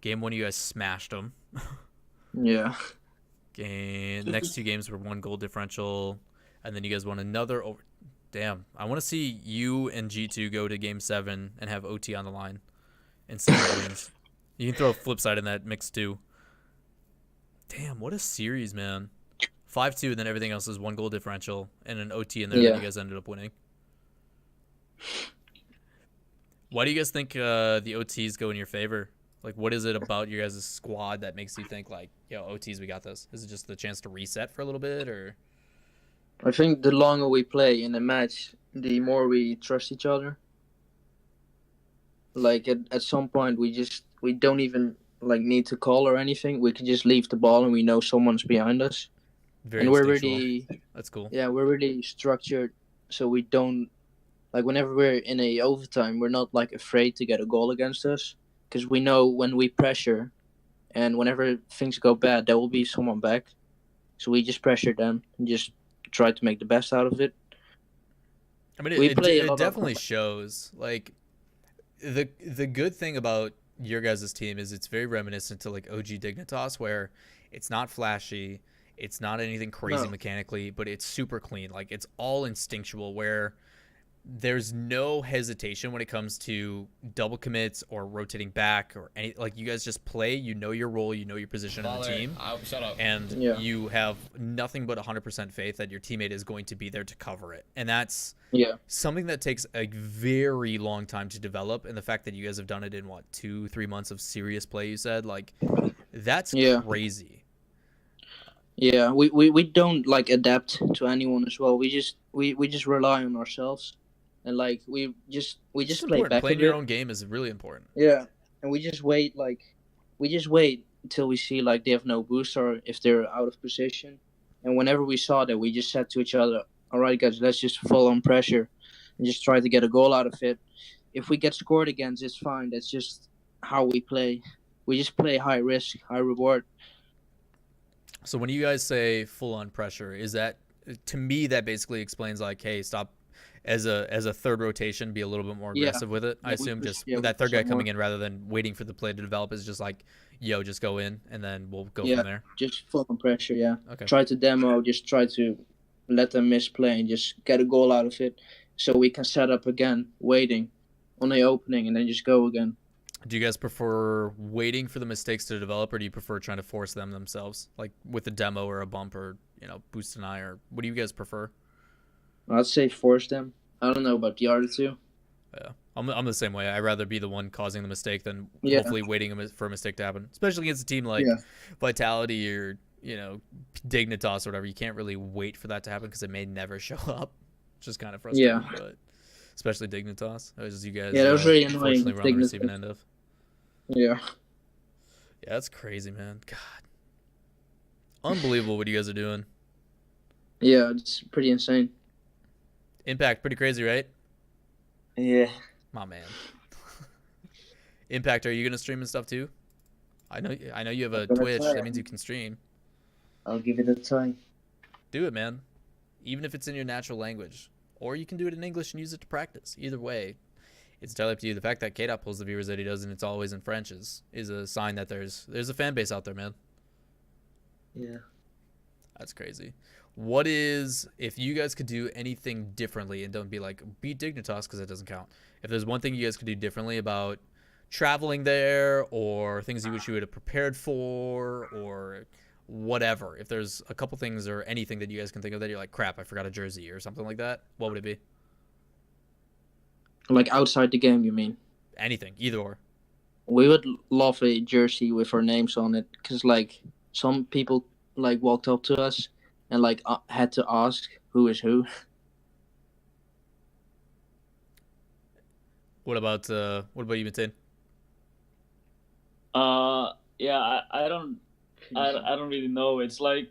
Game 1, you guys smashed them. Yeah. Next 2 games were 1 goal differential, and then you guys won another over. Damn, I want to see you and G2 go to Game 7 and have OT on the line and 7 wins. You can throw a flip side in that mix too. Damn, what a series, man. 5-2, and then everything else is 1 goal differential and an OT in there that Yeah. you guys ended up winning. Why do you guys think the OTs go in your favor? Like, what is it about your guys' squad that makes you think, like, yo, OTs, we got this? Is it just the chance to reset for a little bit, or? I think the longer we play in a match, the more we trust each other. Like at some point, we don't even like need to call or anything. We can just leave the ball and we know someone's behind us. Very And we're instinctual. really, That's cool. yeah, we're really structured, so we don't like whenever we're in a overtime, we're not like afraid to get a goal against us because we know when we pressure, and whenever things go bad, there will be someone back. So we just pressure them and just try to make the best out of it. I mean, We it play a lot of- definitely shows. Like, the good thing about your guys' team is it's very reminiscent to, like, OG Dignitas, where it's not flashy, it's not anything crazy No. mechanically, but it's super clean. Like, it's all instinctual, where there's no hesitation when it comes to double commits or rotating back or any, like, you guys just play, you know your role, you know your position in the team, Shut up. and Yeah. you have nothing but 100% faith that your teammate is going to be there to cover it. And that's Yeah. something that takes a very long time to develop. And the fact that you guys have done it in what, 2-3 months of serious play, you said, like, that's Yeah. crazy. Yeah, we don't like adapt to anyone as well. We just rely on ourselves, and like we just It's play important. back Playing a your bit. own game is really important. Yeah, and we just wait until we see like they have no boost or if they're out of position, and whenever we saw that, we just said to each other, "All right, guys, let's just fall on pressure, and just try to get a goal out of it. If we get scored against, it's fine. That's just how we play. We just play high risk, high reward." So when you guys say full on pressure, is that, to me, that basically explains like, hey, stop as a third rotation, be a little bit more Yeah. aggressive with it. I Yeah, assume we just push- yeah, with we that third push guy it coming more. in rather than waiting for the play to develop is just like, yo, just go in and then we'll go Yeah. from there. Just full on pressure, yeah. Okay. Try to demo, just try to let them misplay and just get a goal out of it so we can set up again, waiting on the opening and then just go again. Do you guys prefer waiting for the mistakes to develop, or do you prefer trying to force them themselves, like with a demo or a bump or, boost an eye, or what do you guys prefer? I'd say force them. I don't know about the other two. Yeah, I'm the same way. I'd rather be the one causing the mistake than Yeah. hopefully waiting for a mistake to happen, especially against a team like Yeah. Vitality or Dignitas or whatever. You can't really wait for that to happen because it may never show up, which is kind of frustrating. Yeah. But especially Dignitas, as you guys Yeah, that was really annoying fortunately with were on the Dignitas. receiving end of. Yeah. Yeah, that's crazy, man. God, unbelievable what you guys are doing. Yeah, it's pretty insane. Impact, pretty crazy, right? Yeah. My man. Impact, are you gonna stream and stuff too? I know you have a I'm gonna Twitch. try. That means you can stream. I'll give it a try. Do it, man. Even if it's in your natural language, or you can do it in English and use it to practice. Either way, it's entirely up to you. The fact that K-Dot pulls the viewers that he does and it's always in French is a sign that there's a fan base out there, man. Yeah. That's crazy. What is, if you guys could do anything differently, and don't be like, beat Dignitas because it doesn't count. If there's one thing you guys could do differently about traveling there, or things you wish you would have prepared for, or whatever, if there's a couple things or anything that you guys can think of that you're like, crap, I forgot a jersey or something like that, what would it be? Like outside the game, you mean? Anything, either or. We would love a jersey with our names on it because like some people like walked up to us and like had to ask who is who. What about you, Matin? Yeah, I don't really know. It's like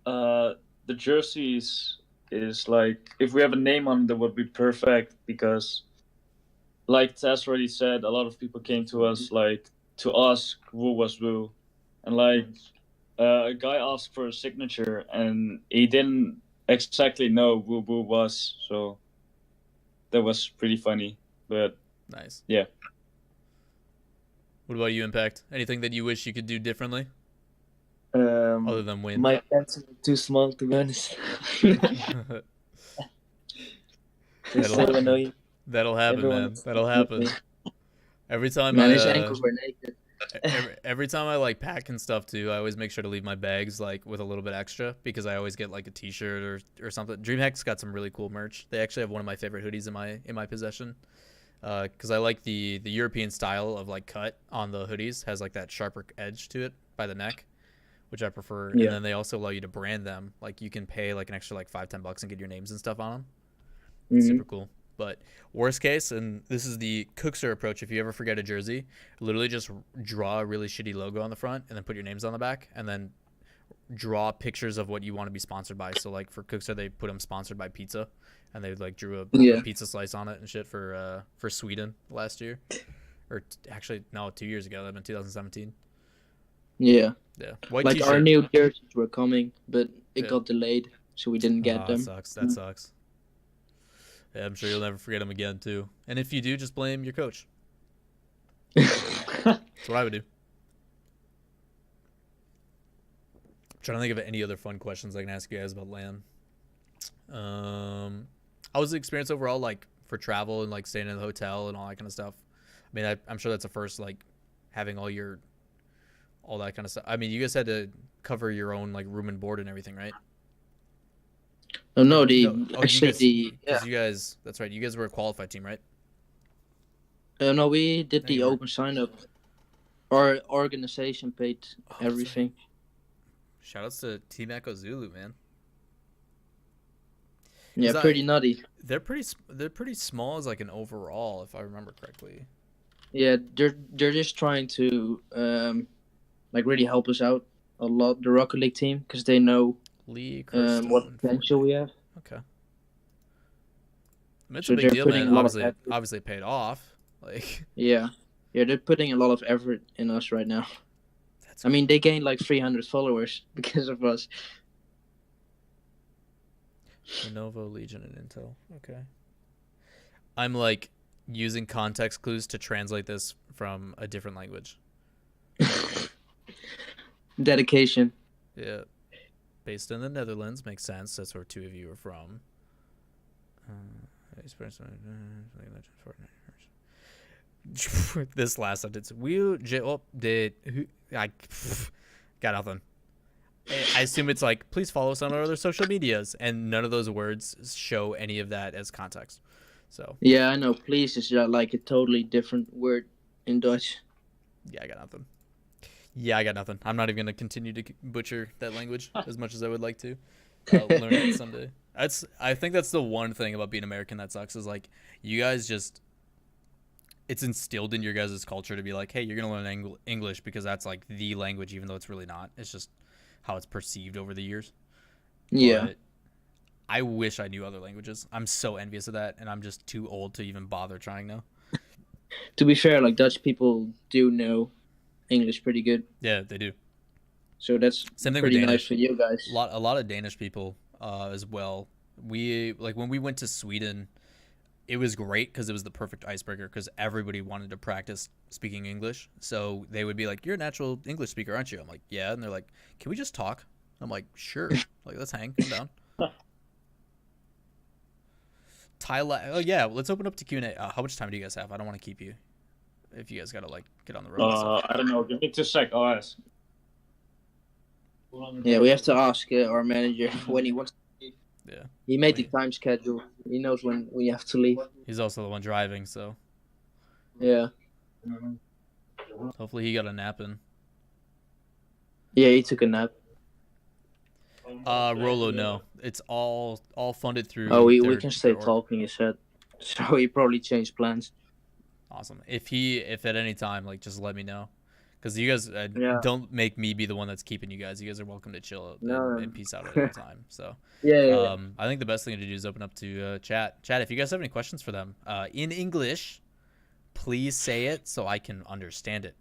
the jerseys is like, if we have a name on it, that would be perfect, because like Tess already said, a lot of people came to us like to ask who was who, and like a guy asked for a signature and he didn't exactly know who was, so that was pretty funny. But Nice. yeah. What about you, Impact? Anything that you wish you could do differently other than win? My pants are too small, to be honest. They're so annoying. That'll happen, Everyone man. is That'll looking at happen. Every time Man, I his ankles were naked. every time I like pack and stuff too, I always make sure to leave my bags like with a little bit extra, because I always get like a t-shirt or something. Dreamhack's got some really cool merch. They actually have one of my favorite hoodies in my possession. Because I like the European style of like cut on the hoodies, has like that sharper edge to it by the neck, which I prefer. Yeah. And then they also allow you to brand them. Like you can pay like an extra like $5-10 and get your names and stuff on them. Mhm. Super cool. But worst case, and this is the Cookster approach, if you ever forget a jersey, literally just draw a really shitty logo on the front and then put your names on the back, and then draw pictures of what you want to be sponsored by. So like for Cookster, they put them sponsored by pizza, and they like drew a pizza slice on it and shit for Sweden last year, or actually no, 2 years ago. That'd been 2017. Yeah. Yeah, white Like t-shirt. our new jerseys were coming, but it Yeah. got delayed, so we didn't get them. Sucks. That sucks. Yeah, I'm sure you'll never forget him again too. And if you do, just blame your coach. That's what I would do. I'm trying to think of any other fun questions I can ask you guys about LAN. How was the experience overall, like for travel and like staying in the hotel and all that kind of stuff? I mean, I'm sure that's a first, like having all that kind of stuff. I mean, you guys had to cover your own like room and board and everything, right? Oh no, Because yeah. you guys, that's right. You guys were a qualified team, right? No, we did No, the you weren't. open sign up. Our organization paid Oh, that's right. everything. Shout outs to Team Echo Zulu, man. Yeah, pretty nutty. They're pretty small as like an overall, if I remember correctly. Yeah, they're just trying to like really help us out a lot, the Rocket League team, because they know Lee what Kirstone, potential we have. Okay. I mean, it's So a big they're deal, putting man. a lot of effort. Obviously it paid off. Like, Yeah, they're putting a lot of effort in us right now. that's I mean, they gained like 300 followers because of us. Lenovo, Legion, and Intel. Okay. I'm like using context clues to translate this from a different language. Dedication. Yeah. Based in the Netherlands. Makes sense. That's where two of you are from. This last sentence. I got nothing. I assume it's like, please follow us on our other social medias, and none of those words show any of that as context. So Yeah, I know. Please is like a totally different word in Dutch. yeah, I got nothing. I'm not even gonna continue to butcher that language as much as I would like to. I'll learn it someday. I think that's the one thing about being American that sucks, is like you guys just, it's instilled in your guys' culture to be like, hey, you're gonna learn English because that's like the language, even though it's really not. It's just how it's perceived over the years. Yeah. But I wish I knew other languages. I'm so envious of that, and I'm just too old to even bother trying now. To be fair, like Dutch people do know English pretty good. Yeah, they do. So that's Same thing with pretty Danish. nice for you guys. A lot of Danish people as well. We like when we went to Sweden, it was great because it was the perfect icebreaker because everybody wanted to practice speaking English. So they would be like, "You're a natural English speaker, aren't you?" I'm like, "Yeah," and they're like, "Can we just talk?" I'm like, "Sure." Like, let's hang. Come down. Thailand. Oh yeah, let's open up to Q&A. How much time do you guys have? I don't want to keep you if you guys gotta like get on the road. And stuff. I don't know. Give me 2 seconds. I'll ask. Yeah, we have to ask our manager when he wants to leave. Yeah. He made the time schedule. He knows when we have to leave. He's also the one driving, so Yeah. hopefully he got a nap in. Yeah, he took a nap. Rolo, no. It's all funded through. Oh, we can stay talking, he said. So he probably changed plans. Awesome. If at any time, like, just let me know. Because you guys don't make me be the one that's keeping you guys. You guys are welcome to chill and peace out at any time. So Yeah. I think the best thing to do is open up to chat. Chat, if you guys have any questions for them in English, please say it so I can understand it.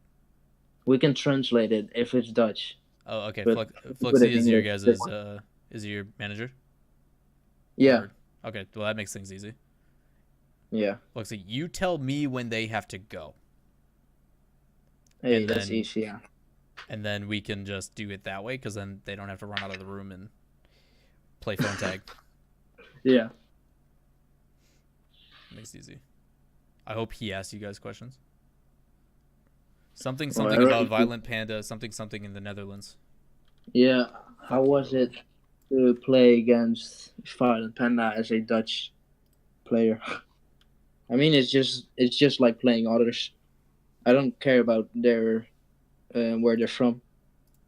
We can translate it if it's Dutch. Oh, okay. But Fluxy is your English. guys' is your manager? Yeah. Okay, well that makes things easy. Yeah. Fluxy, you tell me when they have to go. Hey, And that's then- easy, yeah. And then we can just do it that way because then they don't have to run out of the room and play phone tag. Yeah. Makes it easy. I hope he asked you guys questions. Something Well, I about already- Violent Panda, something in the Netherlands. Yeah. How was it to play against Violent Panda as a Dutch player? I mean, it's just like playing others. I don't care about their where they're from.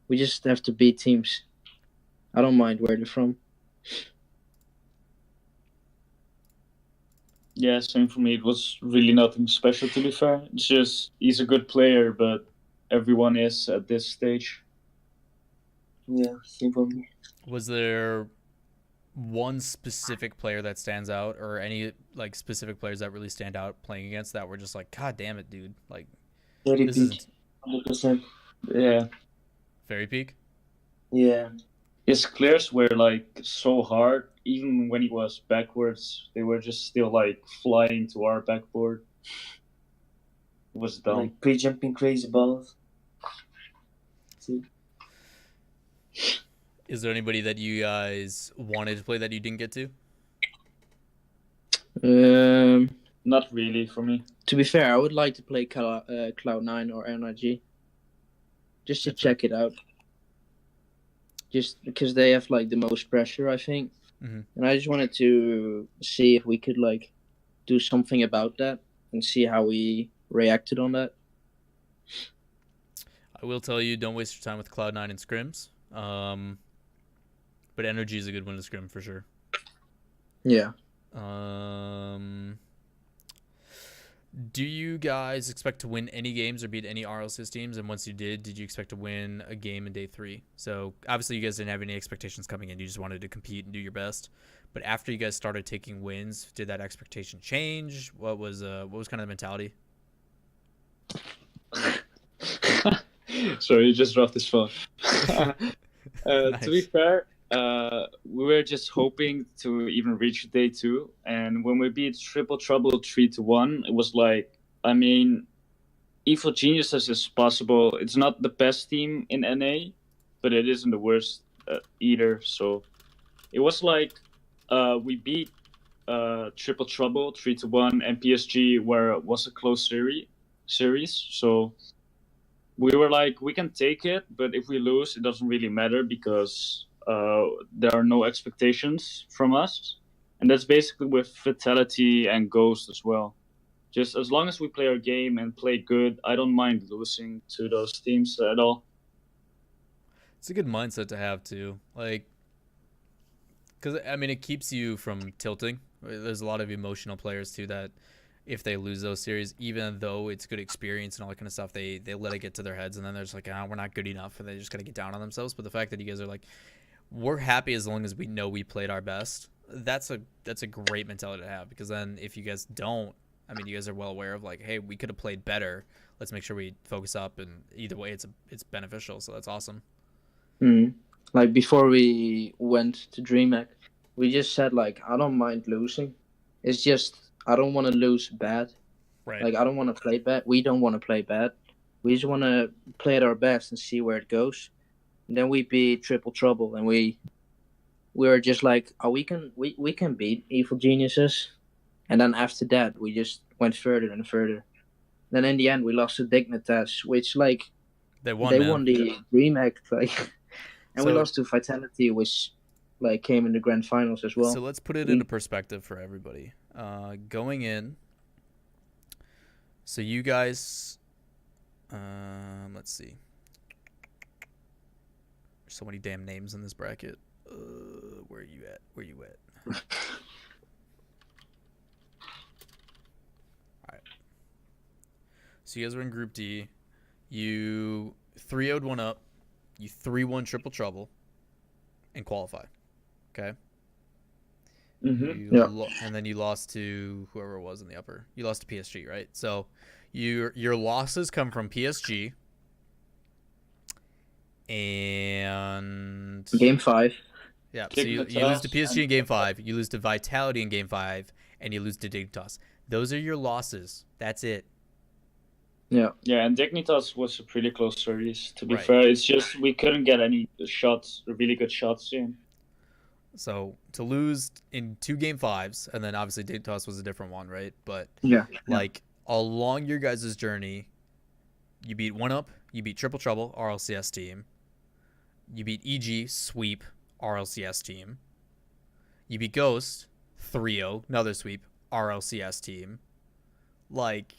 We just have to beat teams. I don't mind where they're from. Yeah, same for me. It was really nothing special, to be fair. It's just he's a good player, but everyone is at this stage. Yeah, same for me. Was there one specific player that stands out, or any like specific players that really stand out playing against that were just like, God damn it, dude! Like Very this big, is 100%. Yeah. very peak. Yeah. His clears were like so hard. Even when he was backwards, they were just still like flying to our backboard. It was dumb. Like pre-jumping crazy balls. See? Is there anybody that you guys wanted to play that you didn't get to? Not really for me. To be fair, I would like to play Cloud9 or NRG. Just to check it out. Just because they have like the most pressure, I think. Mm-hmm. And I just wanted to see if we could like do something about that and see how we reacted on that. I will tell you, don't waste your time with Cloud9 and scrims. But Energy is a good one to scrim for sure. Yeah. Do you guys expect to win any games or beat any RLCS teams? And once you did you expect to win a game in day 3? So obviously you guys didn't have any expectations coming in. You just wanted to compete and do your best. But after you guys started taking wins, did that expectation change? What was kind of the mentality? Sorry, you just dropped his phone. Nice. To be fair, we were just hoping to even reach day 2, and when we beat Triple Trouble 3-1, it was like, I mean, Evil Geniuses is possible. It's not the best team in NA, but it isn't the worst either. So it was like we beat Triple Trouble 3-1 and PSG, where it was a close series. So we were like, we can take it, but if we lose, it doesn't really matter because there are no expectations from us. And that's basically with Vitality and Ghost as well. Just as long as we play our game and play good, I don't mind losing to those teams at all. It's a good mindset to have too. Like, because I mean, it keeps you from tilting. There's a lot of emotional players too that if they lose those series, even though it's good experience and all that kind of stuff, they let it get to their heads, and then they're just like, we're not good enough, and they just gotta get down on themselves. But the fact that you guys are like, we're happy as long as we know we played our best, that's a great mentality to have, because then if you guys don't, I mean, you guys are well aware of like, hey, we could have played better. Let's make sure we focus up, and either way, it's beneficial. So that's awesome. Like before we went to DreamHack, we just said like, I don't mind losing. It's just I don't want to lose bad. Right. Like I don't want to play bad. We don't want to play bad. We just want to play at our best and see where it goes. And then we beat Triple Trouble, and we were just like, oh, we can beat Evil Geniuses. And then after that, we just went further and further. Then in the end, we lost to Dignitas, which like they won the DreamHack, like, and we lost to Vitality, which like came in the grand finals as well. So let's put it into perspective for everybody. Going in, so you guys, let's see. There's so many damn names in this bracket. Where are you at? So you guys were in Group D. You 3-0'd one up. You 3-1 Triple Trouble and qualify. Okay? Mm-hmm. And then you lost to whoever it was in the upper. You lost to PSG, right? So your losses come from PSG and Game 5. Yeah, so you lose to PSG in Game 5, you lose to Vitality in Game 5, and you lose to Dignitas. Those are your losses. That's it. Yeah. Yeah, and Dignitas was a pretty close series, to be fair. It's just we couldn't get any really good shots in. So to lose in 2 Game 5s, and then obviously Dignitas was a different one, right? But like along your guys' journey, you beat 1UP, you beat Triple Trouble, RLCS team. You beat EG, sweep, RLCS team. You beat Ghost, 3-0, another sweep, RLCS team. Like,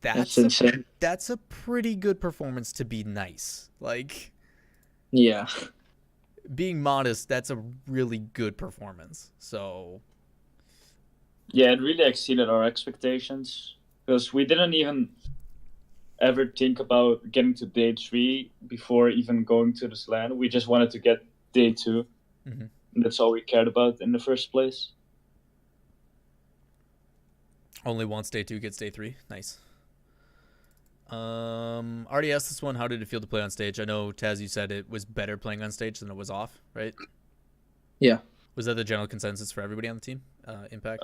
that's insane. That's a pretty good performance to be nice. Like, yeah. Being modest, that's a really good performance. So, yeah, it really exceeded our expectations because we didn't even ever think about getting to day 3 before even going to this LAN. We just wanted to get day 2. Mm-hmm. And that's all we cared about in the first place. Only once day 2 gets day 3. Nice. Already asked this one. How did it feel to play on stage? I know, Taz, you said it was better playing on stage than it was off, right? Yeah. Was that the general consensus for everybody on the team? Impact?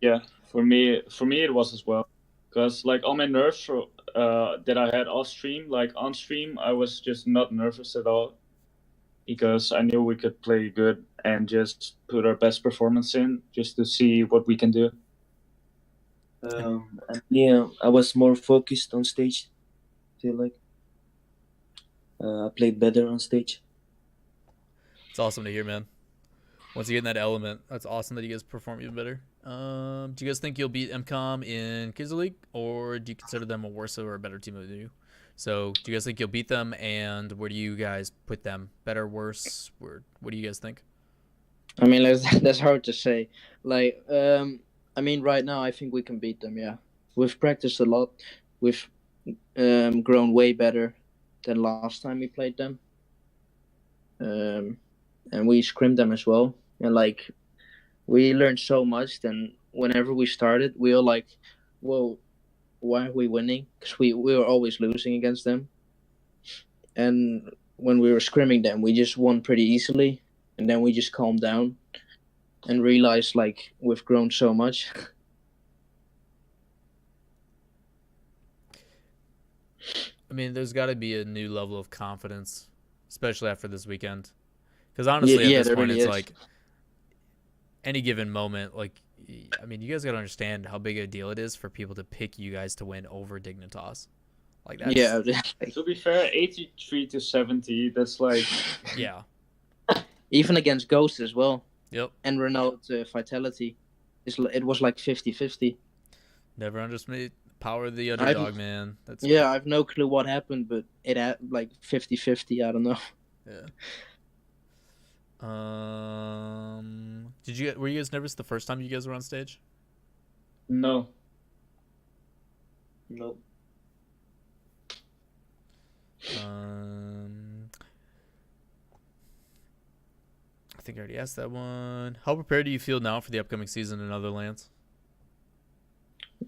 Yeah, for me it was as well. Because like all my nerves that I had off stream, like on stream, I was just not nervous at all. because I knew we could play good and just put our best performance in just to see what we can do. And yeah, I was more focused on stage. Feel like I played better on stage. It's awesome to hear, man. Once you get in that element, that's awesome that you guys perform even better. Do you guys think you'll beat MCOM in Kids League, or do you consider them a worse or a better team than you? So, do you guys think you'll beat them, and where do you guys put them? Better, worse? What do you guys think? I mean, that's hard to say. Like, I mean, right now I think we can beat them. Yeah, we've practiced a lot. We've grown way better than last time we played them. And we scrimmed them as well. And like, we learned so much. Then whenever we started, we were like, "Whoa, why are we winning?" Because we were always losing against them. And when we were scrimming them, we just won pretty easily. And then we just calmed down and realized like we've grown so much. I mean, there's got to be a new level of confidence, especially after this weekend. Because honestly, Yeah, at this there point, really it's is. like any given moment. Like, I mean, you guys got to understand how big a deal it is for people to pick you guys to win over Dignitas. Like that's Yeah, To be fair, 83-70, that's like... yeah. even against Ghost as well. Yep. And Renault Vitality, it was like 50-50. Never underestimate the power of the underdog, man. That's Yeah, I have no clue what happened, but it had like 50-50. I don't know. yeah. Were you guys nervous the first time you guys were on stage? No. No. I think I already asked that one. How prepared do you feel now for the upcoming season in other lands?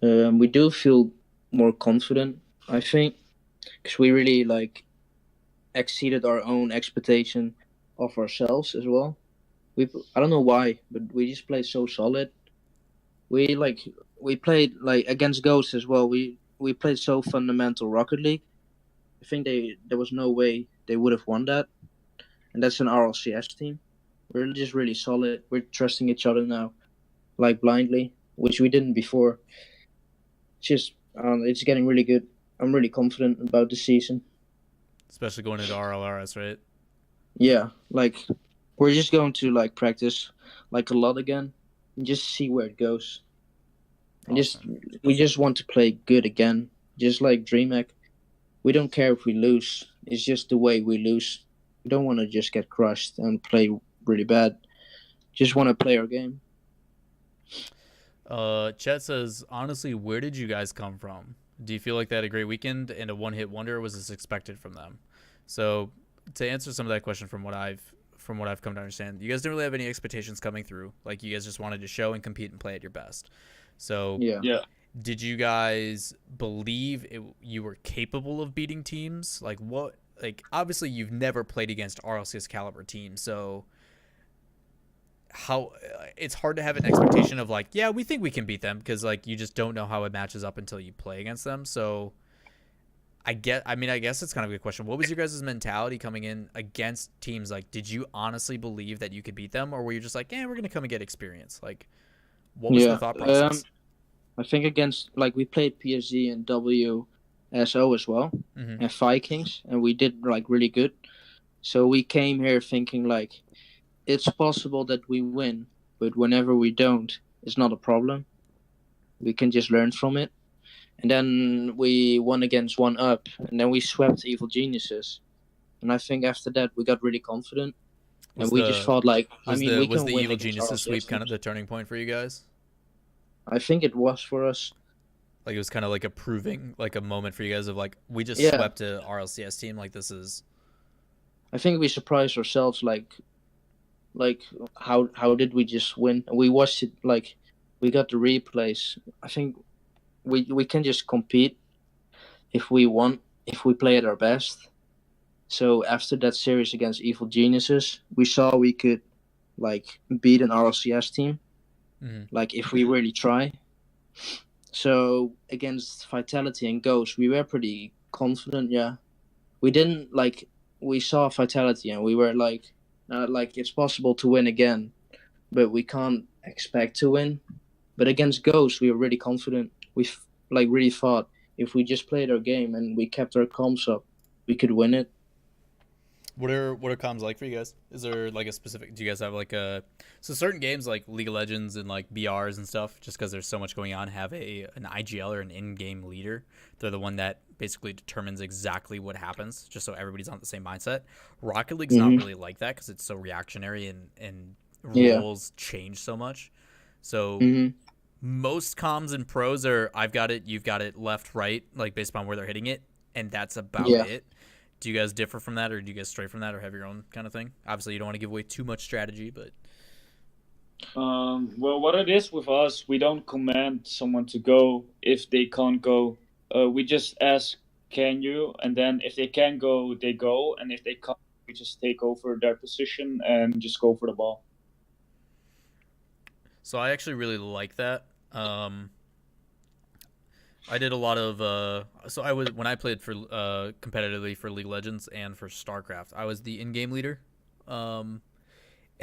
We do feel more confident, I think, because we really like exceeded our own expectation of ourselves as well. I don't know why, but we just played so solid. We played like against Ghosts as well. We played so fundamental Rocket League. I think there was no way they would have won that, and that's an RLCS team. We're just really solid. We're trusting each other now, like blindly, which we didn't before. It's getting really good. I'm really confident about the season. Especially going into RLRS, right? Yeah, like we're just going to like practice like a lot again and just see where it goes. And Awesome. we just want to play good again, just like Dreamhack. We don't care if we lose. It's just the way we lose. We don't want to just get crushed and play really bad. Just want to play our game. Chet says, honestly, where did you guys come from? Do you feel like they had a great weekend and a one-hit wonder, or was this expected from them? So, to answer some of that question from what I've come to understand, you guys didn't really have any expectations coming through. Like, you guys just wanted to show and compete and play at your best. So, Yeah. did you guys believe you were capable of beating teams? Like, what? Like, obviously, you've never played against RLCS caliber teams, so how it's hard to have an expectation of like, yeah, we think we can beat them, because like you just don't know how it matches up until you play against them. So I guess it's kind of a good question. What was your guys' mentality coming in against teams? Like, did you honestly believe that you could beat them, or were you just like, we're gonna come and get experience? Like, what was the thought process? I think against like we played PSG and WSO as well, and Vikings, and we did like really good. So we came here thinking like it's possible that we win, but whenever we don't, it's not a problem. We can just learn from it. And then we won against One Up, and then we swept Evil Geniuses. And I think after that we got really confident, and we just thought like, was we the can win Evil against Geniuses sweep RLCS kind of teams. the turning point for you guys? I think it was for us. Like, it was kind of like a moment for you guys of like, we just swept a RLCS team. Like, this is. I think we surprised ourselves. Like how did we just win? We watched it, like we got the replays. I think we can just compete if we play at our best. So after that series against Evil Geniuses, we saw we could like beat an RLCS team, like if we really try. So against Vitality and Ghost, we were pretty confident. Yeah, we didn't like we saw Vitality and we were like, it's possible to win again, but we can't expect to win. But against Ghost, we were really confident. We really thought if we just played our game and we kept our comms up, we could win it. What are comms like for you guys? Is there like a specific? Do you guys have like a certain games like League of Legends and like BRs and stuff? Just because there's so much going on, have an IGL or an in-game leader. They're the one that basically determines exactly what happens, just so everybody's on the same mindset. Rocket League's not really like that because it's so reactionary and roles change so much. So most comms and pros are I've got it, you've got it, left, right, like based upon where they're hitting it, and that's about it. Do you guys differ from that, or do you guys stray from that, or have your own kind of thing? Obviously, you don't want to give away too much strategy, but well, what it is with us, we don't command someone to go if they can't go. We just ask, "Can you?" And then if they can go, they go, and if they can't, we just take over their position and just go for the ball. So I actually really like that. I did a lot of so I was when I played for competitively for League of Legends and for StarCraft, I was the in-game leader. And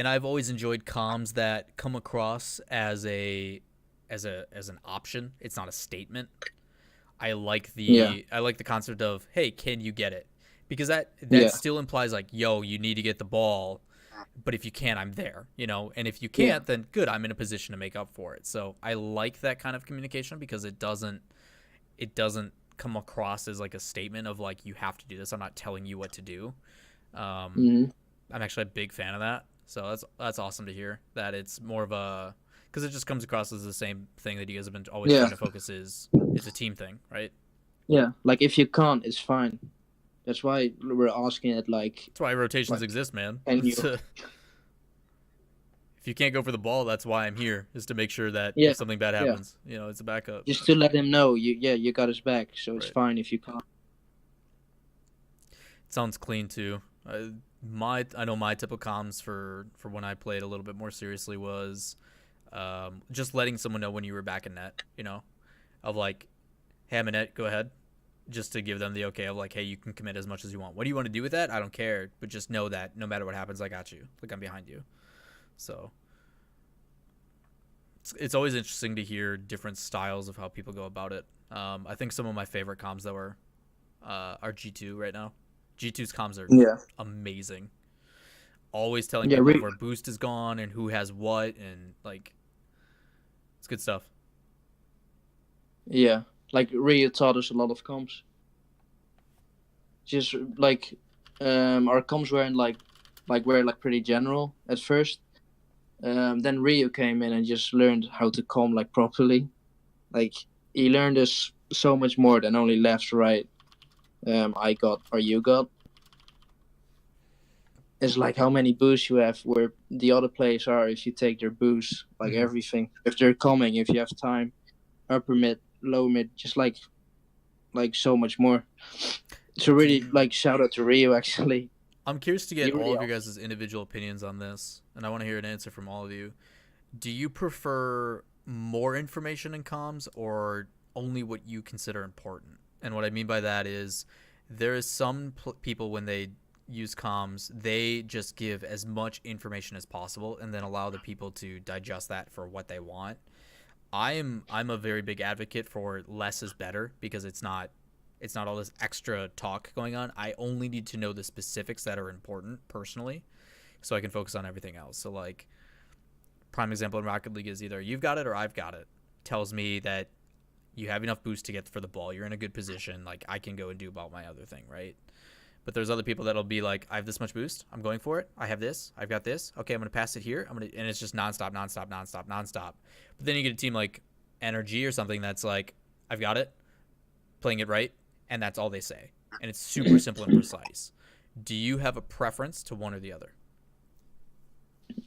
I've always enjoyed comms that come across as an option. It's not a statement. I like the concept of, hey, can you get it? Because that still implies like, yo, you need to get the ball, but if you can't, I'm there, and if you can't, then good, I'm in a position to make up for it. So I like that kind of communication because it doesn't come across as like a statement of like, you have to do this. I'm not telling you what to do. I'm actually a big fan of that. So that's awesome to hear that it's more of a, because it just comes across as the same thing that you guys have been always trying to focus is a team thing, right? Yeah, like if you can't, it's fine. That's why we're asking it like. That's why rotations exist, man. And if you can't go for the ball, that's why I'm here, is to make sure that if something bad happens, it's a backup. Just to let him know, you got his back, so it's fine if you can't. It sounds clean too. I know my typical comms for when I played a little bit more seriously was just letting someone know when you were back in net, of like, hey, I'm in net, go ahead. Just to give them the okay of like, hey, you can commit as much as you want. What do you want to do with that? I don't care, but just know that no matter what happens, I got you. Like, I'm behind you. So it's always interesting to hear different styles of how people go about it. I think some of my favorite comms that are G2 right now. G2's comms are amazing. Always telling people where boost is gone and who has what, and like, it's good stuff. Yeah, like Rio taught us a lot of comms. Just like our comms weren't like pretty general at first. Then Rio came in and just learned how to comm like properly. Like he learned us so much more than only left, right. I got or you got. It's like how many boosts you have, where the other players are if you take their boosts, like everything. If they're coming, if you have time, upper mid, low mid, just like so much more. So really, like shout out to Rio actually. I'm curious to get all of your guys' individual opinions on this, and I want to hear an answer from all of you. Do you prefer more information in comms or only what you consider important? And what I mean by that is there is some people when they use comms, they just give as much information as possible and then allow the people to digest that for what they want. I'm a very big advocate for less is better because it's not all this extra talk going on. I only need to know the specifics that are important personally so I can focus on everything else. So like prime example in Rocket League is either you've got it or I've got it. Tells me that you have enough boost to get for the ball. You're in a good position. Like I can go and do about my other thing, right? But there's other people that'll be like, I have this much boost. I'm going for it. I have this. I've got this. Okay, I'm going to pass it here. And it's just nonstop. But then you get a team like Energy or something that's like, I've got it, playing it right, and that's all they say. And it's super simple and precise. Do you have a preference to one or the other?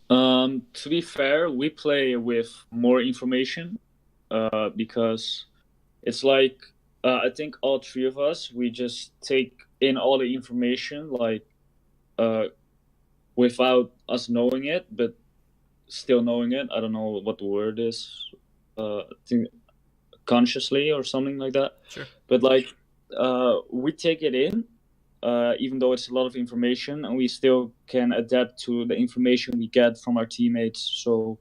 To be fair, we play with more information because it's like, I think all three of us, we just take in all the information like without us knowing it, but still knowing it. I don't know what the word is. I think consciously or something like that. Sure. But like we take it in even though it's a lot of information, and we still can adapt to the information we get from our teammates. So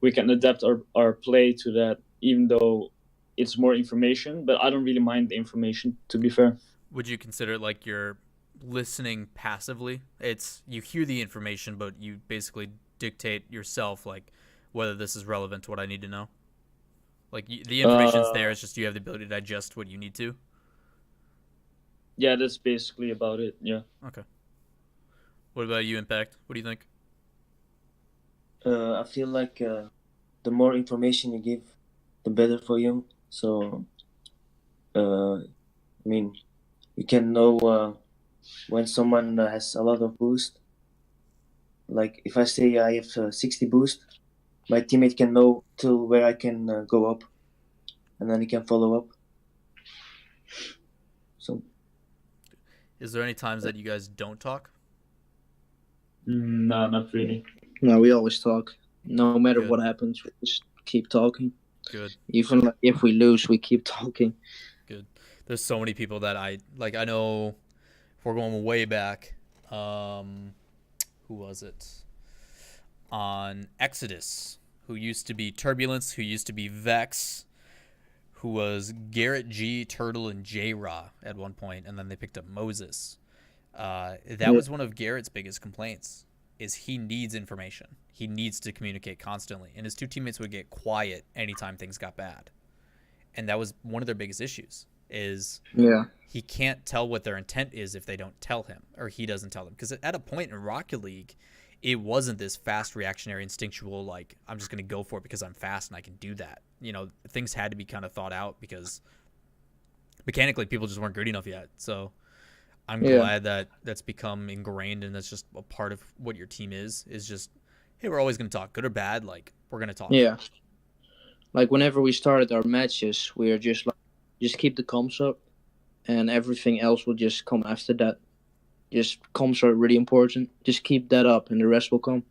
we can adapt our play to that, even though it's more information. But I don't really mind the information, to be fair. Would you consider it like you're listening passively? It's you hear the information, but you basically dictate yourself like whether this is relevant to what I need to know. Like the information's there, it's just you have the ability to digest what you need to. Yeah, that's basically about it. Yeah. Okay. What about you, Impact? What do you think? I feel like the more information you give, the better for you. So, I mean, you can know when someone has a lot of boost. Like if I say I have 60 boost, my teammate can know till where I can go up, and then he can follow up. So, Is there any times that you guys don't talk? No, not really. No, we always talk. No matter Good. what happens, we just keep talking. Good. Even like if we lose, we keep talking. Good. There's so many people that I like. I know if we're going way back. Who was it? On Exodus, who used to be Turbulence, who used to be Vex, who was Garrett G, Turtle, and J-Raw at one point, and then they picked up Moses. That was one of Garrett's biggest complaints, is he needs information. He needs to communicate constantly, and his two teammates would get quiet anytime things got bad. And that was one of their biggest issues, is he can't tell what their intent is if they don't tell him, or he doesn't tell them. Because at a point in Rocket League, it wasn't this fast, reactionary, instinctual, like, I'm just going to go for it because I'm fast and I can do that. You know, things had to be kind of thought out because mechanically people just weren't good enough yet. So I'm glad that that's become ingrained, and that's just a part of what your team is just, hey, we're always going to talk, good or bad, like, we're going to talk. Yeah. Like, whenever we started our matches, we were just like, just keep the comms up, and everything else will just come after that. Just comms are really important. Just keep that up, and the rest will come.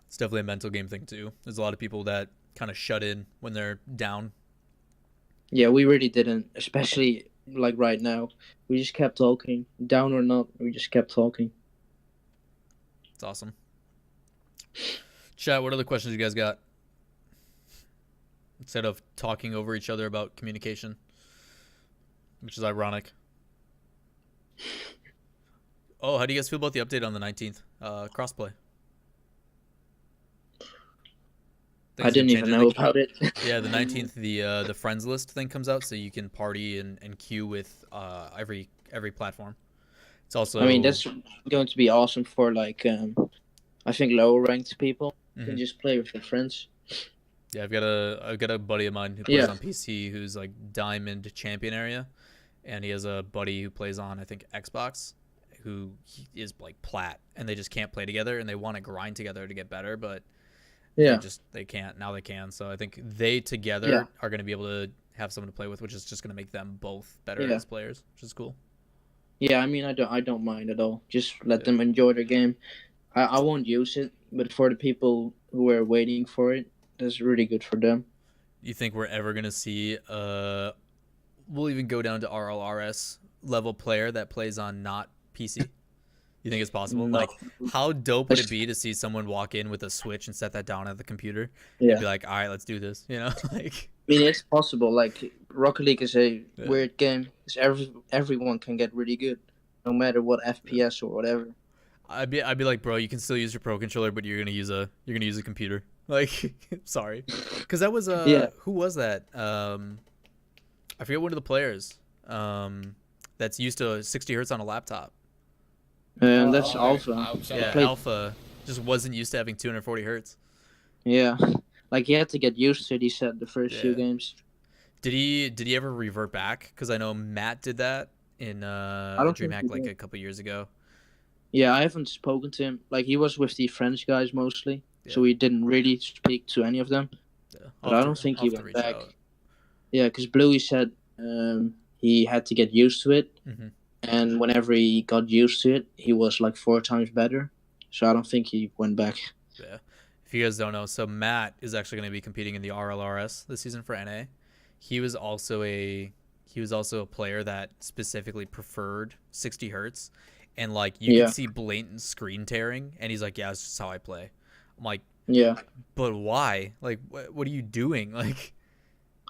It's definitely a mental game thing, too. There's a lot of people that kind of shut in when they're down. Yeah, we really didn't, especially like right now. We just kept talking. Down or not, we just kept talking. It's awesome. Chat, what other questions you guys got? Instead of talking over each other about communication, which is ironic. Oh, how do you guys feel about the update on the 19th? Crossplay. I didn't even know about it. Yeah, the 19th, the friends list thing comes out, so you can party and queue with every platform. It's also. I mean, that's going to be awesome for like, I think lower ranked people can just play with their friends. Yeah, I've got a buddy of mine who plays on PC who's like Diamond Champion area, and he has a buddy who plays on, I think, Xbox, who is like plat, and they just can't play together, and they want to grind together to get better, but they can't. Now they can. So I think they together are going to be able to have someone to play with, which is just going to make them both better as players, which is cool. Yeah, I mean, I don't mind at all. Just let them enjoy their game. I won't use it, but for the people who are waiting for it, that's really good for them. You think we're ever going to see we'll even go down to RLRS level player that plays on not PC? You think it's possible? No. Like, how dope would it be to see someone walk in with a Switch and set that down at the computer? Yeah. And be like, all right, let's do this. You know, like. I mean, it's possible. Like, Rocket League is a weird game. Because everyone can get really good, no matter what FPS or whatever. I'd be like, bro, you can still use your Pro controller, but you're gonna use a computer. Like, sorry, because that was who was that? I forget one of the players. That's used to 60 hertz on a laptop. That's Alpha. Yeah, Alpha just wasn't used to having 240 hertz. Yeah, like he had to get used to it. He said the first few games. Did he ever revert back? Because I know Matt did that in Dreamhack like a couple years ago. Yeah, I haven't spoken to him. Like, he was with the French guys mostly, so we didn't really speak to any of them. Yeah. But I don't think he went back. Yeah, because Bluey said he had to get used to it, and whenever he got used to it, he was like 4 times better. So I don't think he went back. Yeah. If you guys don't know, so Matt is actually going to be competing in the RLRS this season for NA. He was also he was also a player that specifically preferred 60 hertz, and like you Yeah. could see blatant screen tearing, and he's like, "Yeah, it's just how I play." I'm like, Yeah. "But why? Like, what are you doing?" Like,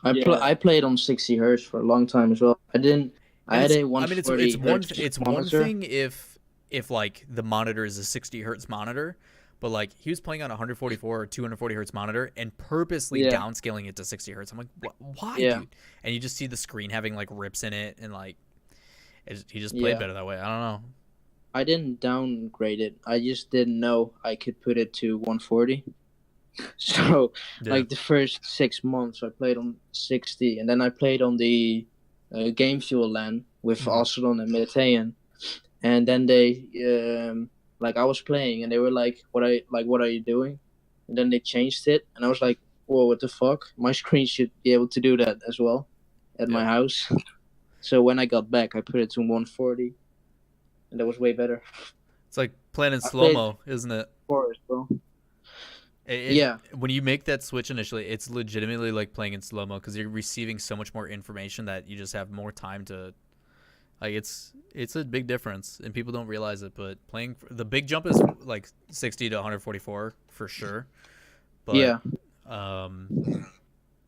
I played on 60 hertz for a long time as well. I and had it's a I mean 140 hertz it's one monitor. thing if like the monitor is a 60 hertz monitor, but like he was playing on a 144 or 240 hertz monitor and purposely Yeah. downscaling it to 60 hertz. I'm like, why, Yeah. dude? And you just see the screen having like rips in it, and like he just played Yeah. better that way. I don't know. I didn't downgrade it. I just didn't know I could put it to 140. So, Yeah. like the first 6 months, I played on 60, and then I played on the Game Fuel LAN with Arsenal and Metean, and then they like I was playing, and they were like, "What are you doing?" And then they changed it, and I was like, "Whoa, what the fuck? My screen should be able to do that as well at my house." So when I got back, I put it to 140, and that was way better. It's like playing in I slow mo, isn't it? For as well. Yeah. When you make that switch initially, it's legitimately like playing in slow mo because you're receiving so much more information that you just have more time to. Like it's a big difference, and people don't realize it. But the big jump is like 60 to 144 for sure. But Yeah.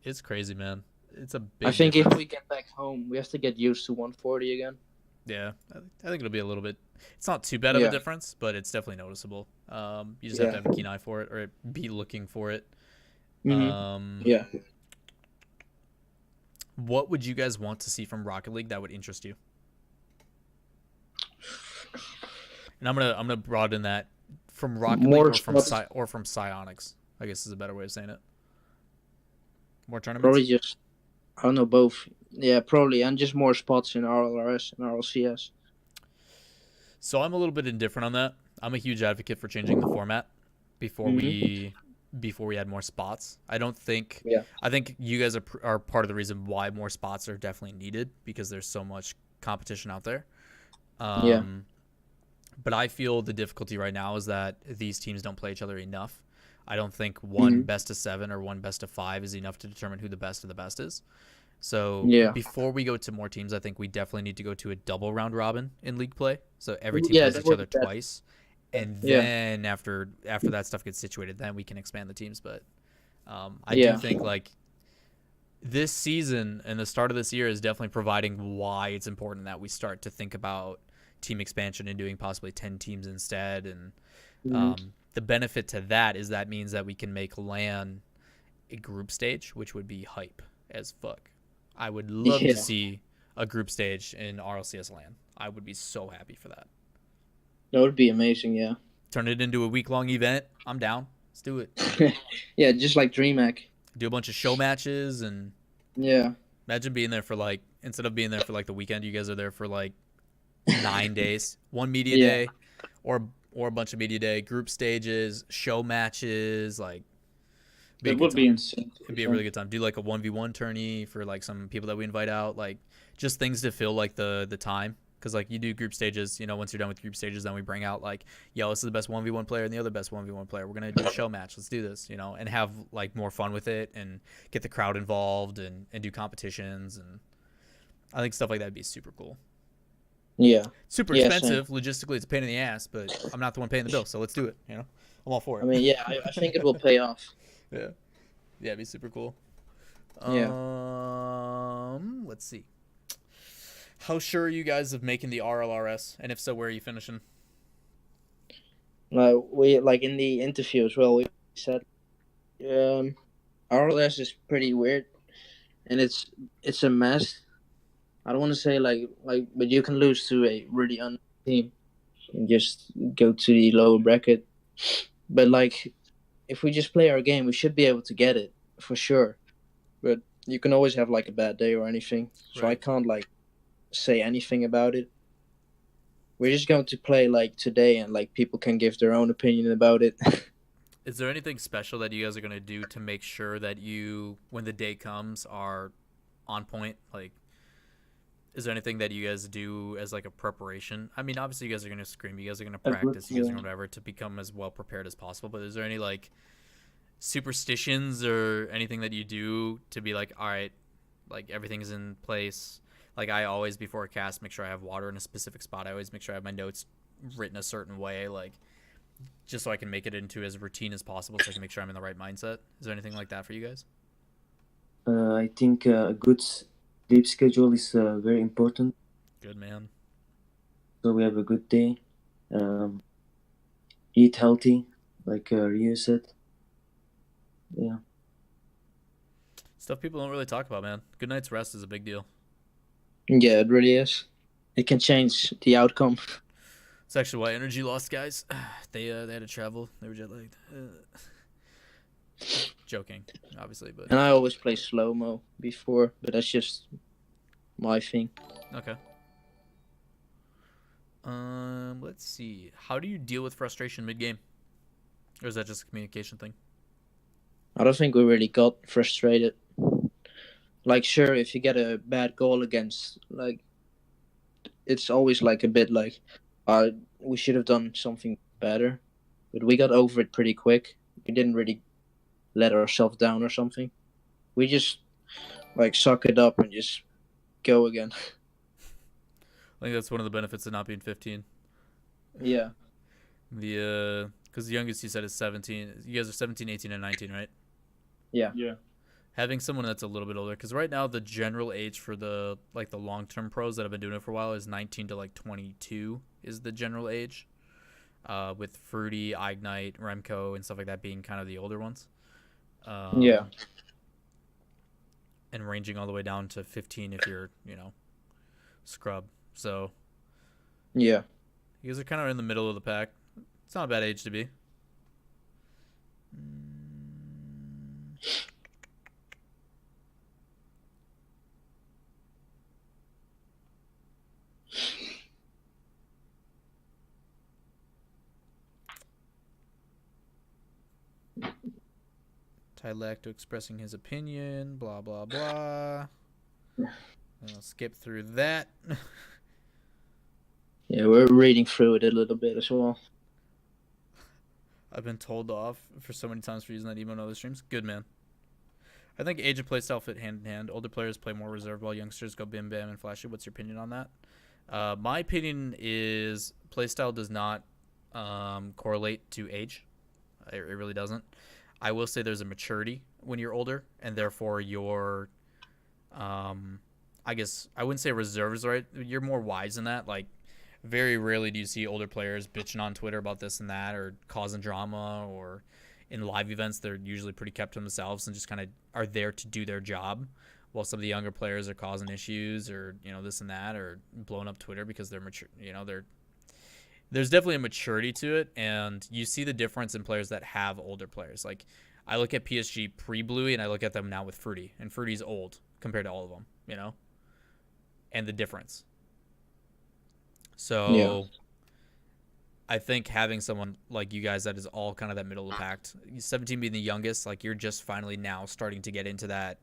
It's crazy, man. It's a big. I think difference. if we get back home, we have to get used to 140 again. Yeah, I think it'll be a little bit. It's not too bad of a difference, but it's definitely noticeable. You just have to have a keen eye for it, or be looking for it. Yeah. What would you guys want to see from Rocket League that would interest you? And I'm gonna broaden that from Rocket More League or from Psionics. I guess is a better way of saying it. More tournaments. Probably just I don't know, both. Yeah, probably, and just more spots in RLRS and RLCS. So I'm a little bit indifferent on that. I'm a huge advocate for changing the format before we add more spots. I don't think. Yeah. I think you guys are part of the reason why more spots are definitely needed because there's so much competition out there. But I feel the difficulty right now is that these teams don't play each other enough. I don't think one best of 7 or one best of 5 is enough to determine who the best of the best is. So before we go to more teams, I think we definitely need to go to a double round robin in league play. So every team plays each other twice. And then after that stuff gets situated, then we can expand the teams. But I do think like this season and the start of this year is definitely providing why it's important that we start to think about team expansion and doing possibly 10 teams instead. And the benefit to that is that means that we can make LAN a group stage, which would be hype as fuck. I would love to see a group stage in RLCS LAN. I would be so happy for that. That would be amazing, yeah. Turn it into a week-long event. I'm down. Let's do it. Yeah, just like DreamHack. Do a bunch of show matches and imagine being there for like instead of being there for like the weekend, you guys are there for like 9 days. One media day or a bunch of media day, group stages, show matches, like it would be insane. It'd be a really good time. Do like a 1v1 tourney for like some people that we invite out, like just things to fill like the time. Because like you do group stages, you know, once you're done with group stages, then we bring out like, yo, this is the best 1v1 player and the other best 1v1 player. We're going to do a show match. Let's do this, you know, and have like more fun with it and get the crowd involved and do competitions. And I think stuff like that would be super cool. Yeah. Super expensive. Same. Logistically, it's a pain in the ass, but I'm not the one paying the bill, so let's do it, you know. I'm all for it. I mean, yeah, I think it will pay off. Yeah, it'd be super cool. Let's see. How sure are you guys of making the RLRS? And if so, where are you finishing? We like in the interview as well. We said RLRS is pretty weird, and it's a mess. I don't want to say like, but you can lose to a really unknown team and just go to the lower bracket. But like, if we just play our game, we should be able to get it for sure. But you can always have like a bad day or anything, so I can't like say anything about it. We're just going to play like today, and like people can give their own opinion about it. Is there anything special that you guys are going to do to make sure that you, when the day comes, are on point? Like, is there anything that you guys do as like a preparation? I mean, obviously you guys are going to scrim, you guys are going to practice, you guys are going to whatever to become as well prepared as possible. But is there any like superstitions or anything that you do to be like, all right, like everything's in place? Like I always before a cast make sure I have water in a specific spot. I always make sure I have my notes written a certain way, like just so I can make it into as routine as possible, so I can make sure I'm in the right mindset. Is there anything like that for you guys? I think a good sleep schedule is very important. Good man. So we have a good day. Eat healthy, like Ryu said. Yeah. Stuff people don't really talk about, man. Good night's rest is a big deal. Yeah, it really is. It can change the outcome. It's actually why Energy lost, guys. They had to travel. They were jet lagged. Joking, obviously, but And I always play slow-mo before, but that's just my thing. okay. Let's see. How do you deal with frustration mid-game? Or is that just a communication thing? I don't think we really got frustrated. Like, sure, if you get a bad goal against, like, it's always like a bit like, we should have done something better. But we got over it pretty quick. We didn't really let ourselves down or something. We just, like, suck it up and just go again. I think that's one of the benefits of not being 15. Yeah. Because the youngest you said is 17. You guys are 17, 18, and 19, right? Yeah. Having someone that's a little bit older, because right now the general age for the long-term pros that have been doing it for a while is 19 to 22 is the general age, with Fruity, Ignite, Remco, and stuff like that being kind of the older ones. Yeah. And ranging all the way down to 15 if you're, scrub. So Yeah. you guys are kind of in the middle of the pack. It's not a bad age to be. Tylacto expressing his opinion, blah, blah, blah. I'll skip through that. Yeah, we're reading through it a little bit as well. I've been told off for so many times for using that emo in other streams. Good, man. I think age and playstyle fit hand in hand. Older players play more reserved while youngsters go bim bam and flashy. What's your opinion on that? My opinion is playstyle does not correlate to age. It really doesn't. I will say there's a maturity when you're older, and therefore you're, I guess I wouldn't say reserves, right? You're more wise in that. Like, very rarely do you see older players bitching on Twitter about this and that, or causing drama, or in live events they're usually pretty kept to themselves and just kind of are there to do their job, while some of the younger players are causing issues, or this and that, or blowing up Twitter because they're mature. There's definitely a maturity to it, and you see the difference in players that have older players. Like, I look at PSG pre-Bluey, and I look at them now with Fruity, and Fruity's old compared to all of them, and the difference. So, yeah. I think having someone like you guys that is all kind of that middle of the pack, 17 being the youngest, like you're just finally now starting to get into that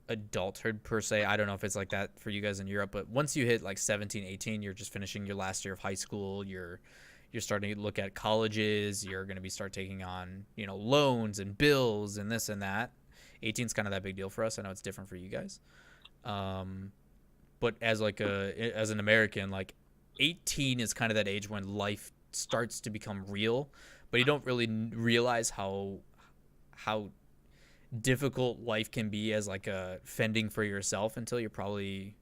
adulthood per se. I don't know if it's like that for you guys in Europe, but once you hit like 17, 18, you're just finishing your last year of high school. You're starting to look at colleges. You're going to start taking on, loans and bills and this and that. 18 is kind of that big deal for us. I know it's different for you guys. But as an American, like 18 is kind of that age when life starts to become real, but you don't really realize how difficult life can be as like a fending for yourself until you're probably,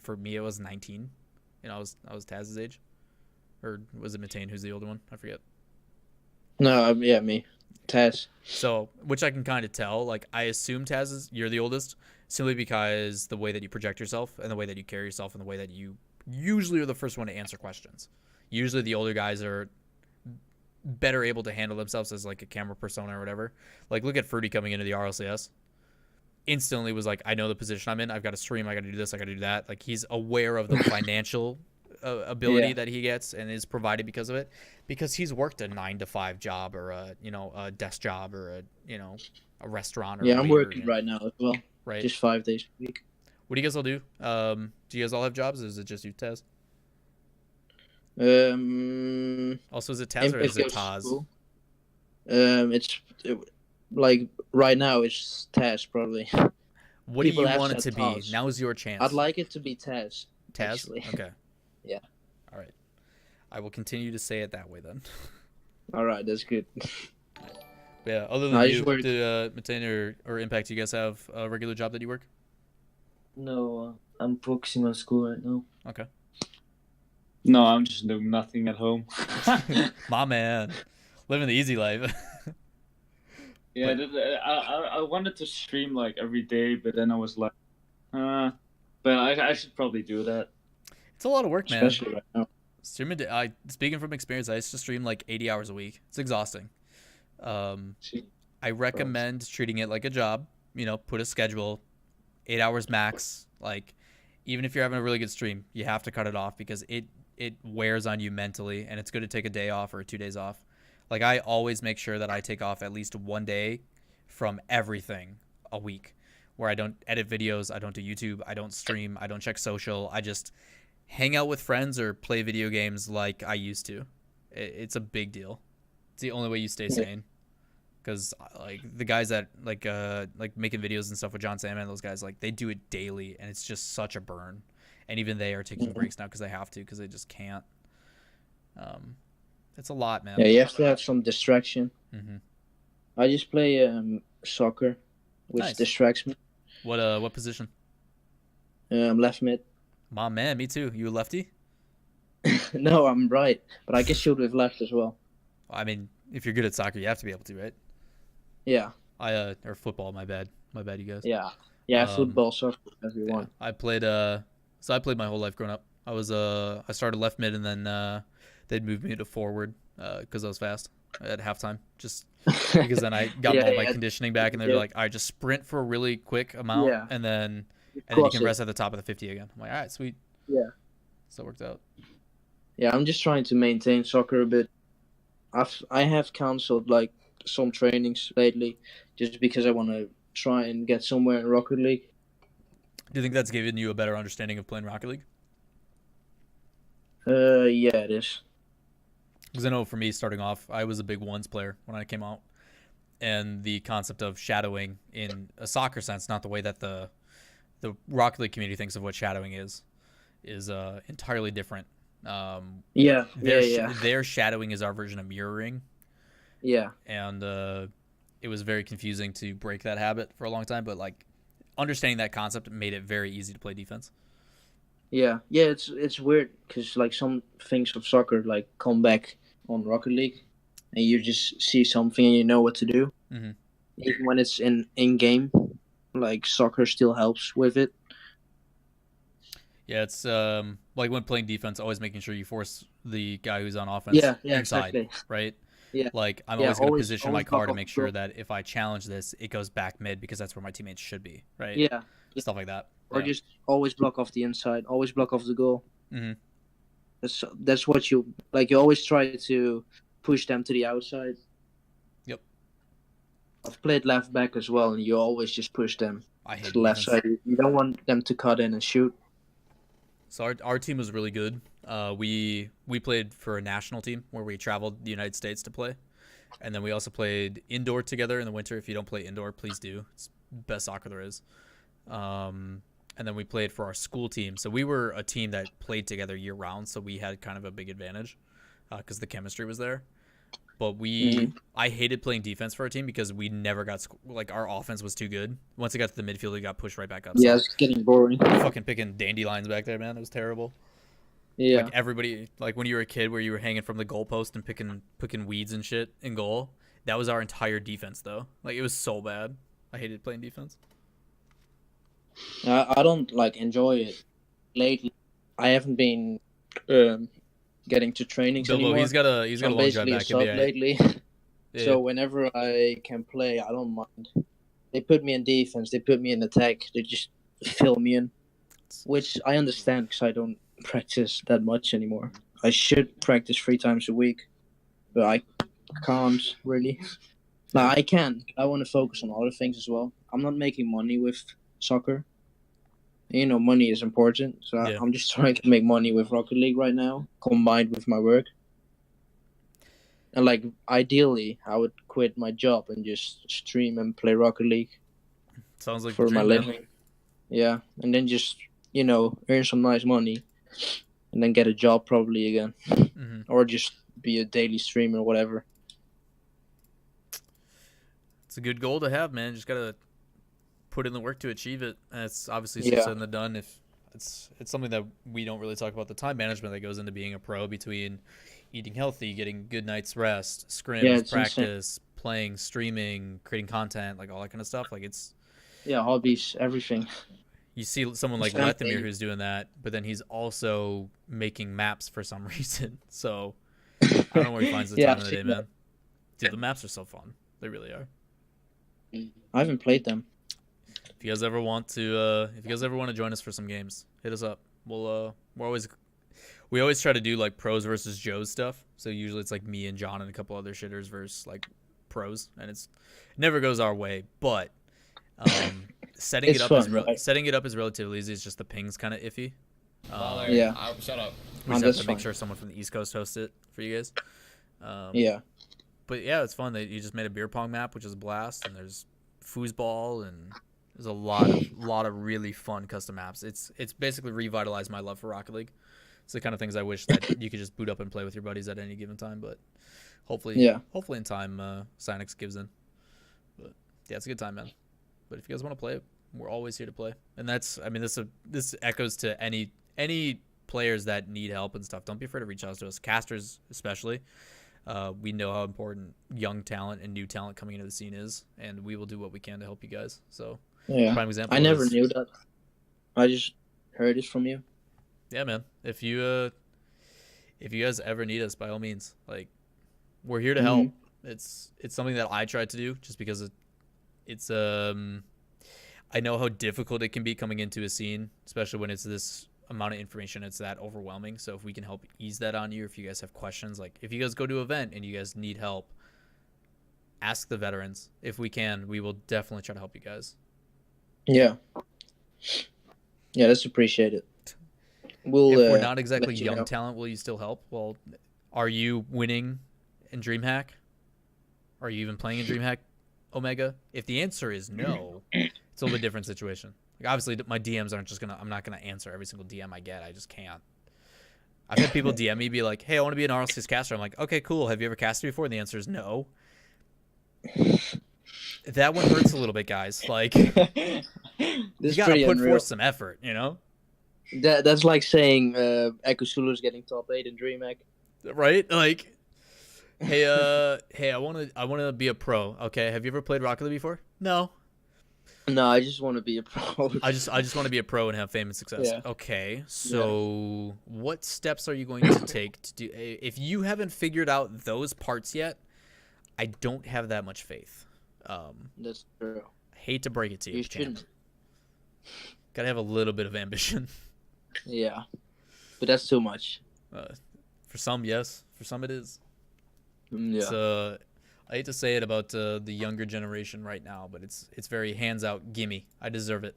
for me it was 19. I was Taz's age, or was it Matane who's the older one? I forget. No, yeah, me, Taz. So, which I can kind of tell. Like, I assume Taz you're the oldest, simply because the way that you project yourself and the way that you carry yourself and the way that you usually are the first one to answer questions. Usually the older guys are better able to handle themselves as like a camera persona or whatever. Like, look at Fruity coming into the RLCS. Instantly was like, I know the position I'm in. I've got to stream. I got to do this. I got to do that. Like, he's aware of the financial ability that he gets and is provided because of it, because he's worked a 9-to-5 job or a desk job or a restaurant. Or I'm working right now as well. Right. Just 5 days a week. What do you guys all do? Do you guys all have jobs, or is it just you, Taz? Also, is it Taz or is it Taz? Like right now it's Taz probably. What do people you have want it said to be? Taz. Now is your chance. I'd like it to be Taz. Taz? Actually. Okay. Yeah. All right. I will continue to say it that way then. All right, that's good. Yeah, other No, than I you, just work- did Matane or Impact, you guys have a regular job that you work? No, I'm focusing on school right now. Okay. No, I'm just doing nothing at home. My man. Living the easy life. Yeah, I wanted to stream like every day, but then I was like, but I should probably do that. It's a lot of work, man. Especially right now. Streaming, speaking from experience, I used to stream like 80 hours a week. It's exhausting. I recommend treating it like a job. You know, put a schedule, 8 hours max. Like, even if you're having a really good stream, you have to cut it off because it wears on you mentally, and it's good to take a day off or 2 days off. Like, I always make sure that I take off at least 1 day from everything a week, where I don't edit videos, I don't do YouTube, I don't stream, I don't check social. I just hang out with friends or play video games like I used to. It's a big deal. It's the only way you stay sane. Because like the guys that like making videos and stuff with John Salmon and those guys, like they do it daily, and it's just such a burn. And even they are taking breaks now because they have to, because they just can't. It's a lot, man. Yeah, you have to have some distraction. Mm-hmm. I just play soccer, which Nice. distracts me. What position? Left mid. My man, me too. You a lefty? No, I'm right, but I can shoot with left as well. I mean, if you're good at soccer, you have to be able to, right? Yeah, Or football. My bad, you guys. yeah, Um, football, soccer, everyone. I played so I played my whole life growing up. I started left mid, and then they'd moved me to forward because I was fast at halftime, just because then I got all my conditioning back, and they're like, all right, just sprint for a really quick amount, Yeah. and then you Cross can it. rest at the top of the 50 again. I'm like, all right, sweet. Yeah. So it worked out. Yeah, I'm just trying to maintain soccer a bit. I have canceled like some trainings lately, just because I want to try and get somewhere in Rocket League. Do you think that's given you a better understanding of playing Rocket League? Yeah, it is. Because I know for me, starting off, I was a big ones player when I came out, and the concept of shadowing in a soccer sense, not the way that the Rocket League community thinks of what shadowing is entirely different. Their shadowing is our version of mirroring. Yeah. And it was very confusing to break that habit for a long time, but like understanding that concept made it very easy to play defense. Yeah, it's weird because like some things of soccer like come back on Rocket League, and you just see something and you know what to do. Mm-hmm. Even when it's in game, like soccer still helps with it. Yeah, it's like when playing defense, always making sure you force the guy who's on offense Yeah, inside, exactly. right? Yeah. Like I'm Yeah, always going to always- position my always car block to off make the sure goal. that if I challenge this, it goes back mid because that's where my teammates should be, right? Yeah, Stuff like that. or Yeah. just always block off the inside, always block off the goal. Mm-hmm. That's what you like. You always try to push them to the outside. Yep. I've played left back as well, and you always just push them I to hate the left defense. side. You don't want them to cut in and shoot. So our team was really good. We played for a national team where we traveled the United States to play, and then we also played indoor together in the winter. If you don't play indoor, please do. It's the best soccer there is. And then we played for our school team. So we were a team that played together year round. So we had kind of a big advantage because the chemistry was there. But I hated playing defense for our team because we never got like our offense was too good. Once it got to the midfield, we got pushed right back up. Yeah, So it's getting boring. fucking picking dandelions back there, man. It was terrible. Yeah. Like everybody, like when you were a kid, where you were hanging from the goalpost and picking weeds and shit in goal. That was our entire defense, though. Like it was so bad. I hated playing defense. I don't like enjoy it. Lately, I haven't been getting to trainings Bilbo, anymore. he's got a So I'm long drive basically a back. sub lately. Yeah. So whenever I can play, I don't mind. They put me in defense. They put me in attack. They just fill me in, which I understand because I don't practice that much anymore. I should practice 3 times a week, but I can't really. Now I can. I want to focus on other things as well. I'm not making money with soccer. You know, money is important, so Yeah. I'm just trying to make money with Rocket League right now, combined with my work. And like, ideally, I would quit my job and just stream and play Rocket League Sounds like for the my dream, man. living. Yeah, and then just earn some nice money, and then get a job probably again, Mm-hmm. or just be a daily streamer or whatever. It's a good goal to have, man. Just gotta put in the work to achieve it. And it's obviously Yeah. said and done. If it's something that we don't really talk about, the time management that goes into being a pro, between eating healthy, getting good night's rest, scrims, Yeah, it's practice, playing, streaming, creating content, like all that kind of stuff. Like Hobbies, everything. you see someone like Family. Lethemir who's doing that, but then he's also making maps for some reason. So I don't know where he finds the Yeah, time in the day, man. Dude, the maps are so fun. They really are. I haven't played them. If you guys ever want to, join us for some games, hit us up. We always try to do like pros versus Joes stuff. So usually it's like me and John and a couple other shitters versus like pros, and it never goes our way. But setting It's it up fun, right? setting it up is relatively easy. It's just the ping's kind of iffy. Lawler, Yeah. shut up. We just that's have to make fine. sure someone from the East Coast hosts it for you guys. Yeah. But yeah, it's fun. You just made a beer pong map, which is a blast, and there's foosball, and there's a lot of really fun custom maps. It's basically revitalized my love for Rocket League. It's the kind of things I wish that you could just boot up and play with your buddies at any given time. But hopefully in time, Cynix gives in. But yeah, it's a good time, man. But if you guys want to play, we're always here to play. And this echoes to any players that need help and stuff. Don't be afraid to reach out to us, casters especially. We know how important young talent and new talent coming into the scene is, and we will do what we can to help you guys. So, Yeah. prime example. I never knew that. I just heard it from you. Yeah, man. If you guys ever need us, by all means, like, we're here to help. It's something that I tried to do just because it's I know how difficult it can be coming into a scene, especially when it's this amount of information. It's that overwhelming. So if we can help ease that on you, if you guys have questions, like if you guys go to an event and you guys need help, ask the veterans. If we can, we will definitely try to help you guys. Yeah. Yeah, that's appreciated. We'll, if we're not exactly let you young know. talent, will you still help? Well, are you winning in Dreamhack? Are you even playing in Dreamhack Omega? If the answer is no, it's a little bit different situation. Like, obviously, my DMs aren't just I'm not gonna answer every single DM I get. I just can't. I've had people DM me, be like, "Hey, I want to be an RLCS caster." I'm like, "Okay, cool. Have you ever casted before?" And the answer is no. That one hurts a little bit, guys. Like, you This gotta pretty put unreal. forth some effort, you know? That's like saying Echo Zulu is getting top 8 in Dreamhack. Right? Like, hey, I wanna be a pro. Okay, have you ever played Rocket League before? No. No, I just want to be a pro. I just want to be a pro and have fame and success. Yeah. Okay, so what steps are you going to take to do? If you haven't figured out those parts yet, I don't have that much faith. That's true. I hate to break it to you, You champ. shouldn't. Gotta have a little bit of ambition. Yeah, but that's too much. For some, yes. For some, it is. Yeah. It's, I hate to say it about the younger generation right now, but it's very hands out, gimme. I deserve it.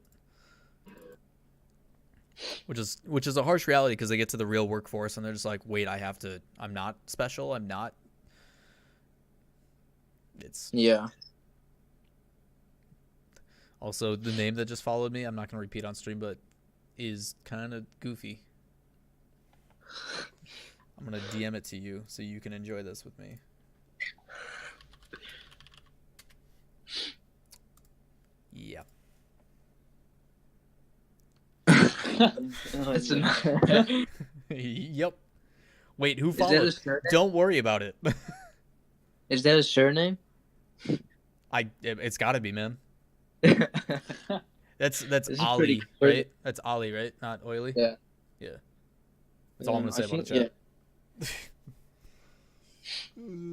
Which is a harsh reality because they get to the real workforce and they're just like, wait, I'm not special. I'm not. Yeah. Also, the name that just followed me, I'm not going to repeat on stream, but is kind of goofy. I'm going to DM it to you so you can enjoy this with me. Yeah. That's Yep. Wait, who Is that followed? a surname? Don't worry about it. Is that a surname? It's got to be, man. That's This is Ali, pretty good. right? That's Ali, right? Not Oily. Yeah. Yeah. That's all I'm gonna say I about think- the chat.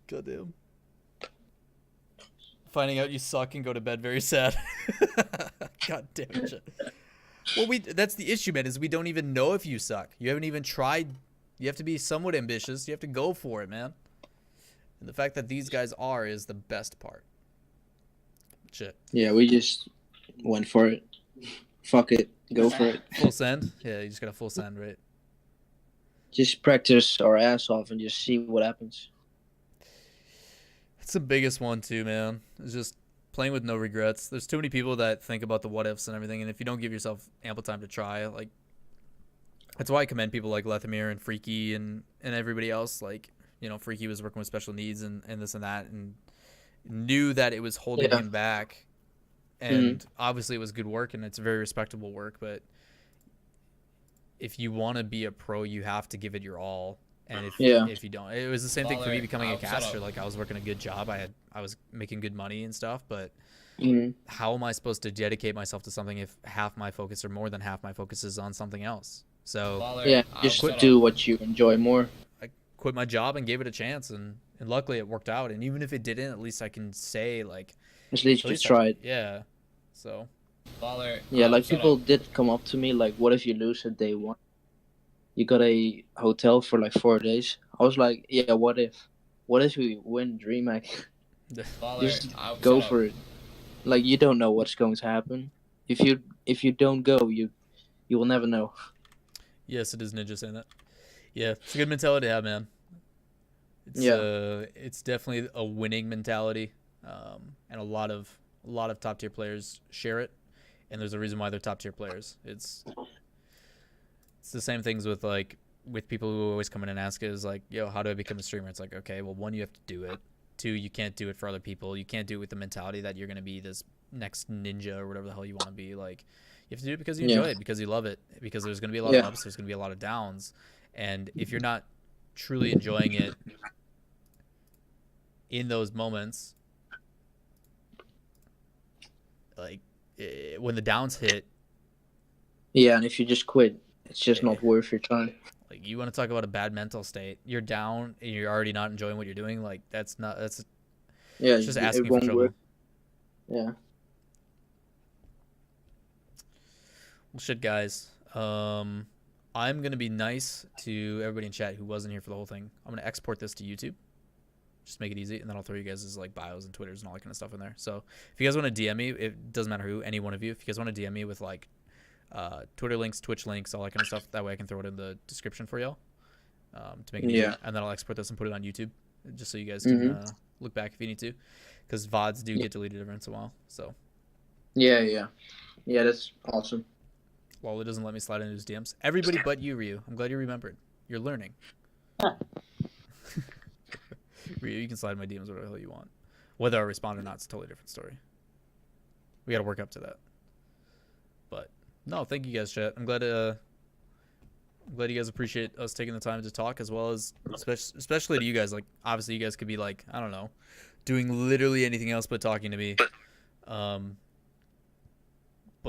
Goddamn. Finding out you suck and go to bed very sad. God damn it. Well, that's the issue, man, is we don't even know if you suck. You haven't even tried. You have to be somewhat ambitious. You have to go for it, man. And the fact that these guys are is the best part. Shit. Yeah, we just went for it. Fuck it. Go for it. Full send? Yeah, you just got a full send, right? Just practice our ass off and just see what happens. It's the biggest one too, man. It's just playing with no regrets. There's too many people that think about the what ifs and everything, and if you don't give yourself ample time to try, like, that's why I commend people like Lethamir and Freaky and everybody else. Like, you know, Freaky was working with special needs and this and that, and knew that it was holding him back. And obviously it was good work, and it's very respectable work, but if you want to be a pro, you have to give it your all. And if you don't, it was the same thing for me becoming a caster. Like, I was working a good job. I was making good money and stuff, but how am I supposed to dedicate myself to something if half my focus or more than half my focus is on something else? So just do what you enjoy more. I quit my job and gave it a chance, and luckily it worked out. And even if it didn't, at least I can say, like, at least you tried. Yeah. So. Lawler, yeah, like, people did come up to me like, what if you lose at day 1? You got a hotel for like 4 days. I was like, yeah, what if we win Dreamhack? Just go for it. Like, you don't know what's going to happen. If you don't go, you will never know. Yes, it is Ninja saying that. Yeah, it's a good mentality to have, man. It's definitely a winning mentality, and a lot of top tier players share it, and there's a reason why they're top tier players. It's the same things with people who always come in and ask is like, yo, how do I become a streamer? It's like, okay, well, 1, you have to do it. 2, you can't do it for other people. You can't do it with the mentality that you're going to be this next ninja or whatever the hell you want to be. Like, you have to do it because you enjoy it, because you love it, because there's going to be a lot of ups, there's going to be a lot of downs. And if you're not truly enjoying it in those moments, like, when the downs hit. Yeah, and if you just quit, it's just not worth your time. Like, you want to talk about a bad mental state. You're down and you're already not enjoying what you're doing. Like, it's just asking for trouble. Work. Yeah. Well, shit, guys. I'm going to be nice to everybody in chat who wasn't here for the whole thing. I'm going to export this to YouTube. Just make it easy, and then I'll throw you guys' like bios and Twitters and all that kind of stuff in there. So if you guys want to DM me, it doesn't matter who, any one of you, if you guys want to DM me with like Twitter links, Twitch links, all that kind of stuff, that way I can throw it in the description for y'all to make it easy. And then I'll export this and put it on YouTube just so you guys can look back if you need to, because VODs do get deleted every once in a while. So yeah, that's awesome. Lawler doesn't let me slide into his DMs. Everybody but you, Ryu. I'm glad you remembered. You're learning. Ryu, you can slide in my DMs whatever the hell you want. Whether I respond or not, it's a totally different story. We got to work up to that. But no, thank you guys, chat. I'm glad you guys appreciate us taking the time to talk, as well as especially to you guys. Like, obviously, you guys could be like, I don't know, doing literally anything else but talking to me. But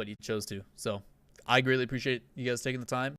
you chose to. So I greatly appreciate you guys taking the time.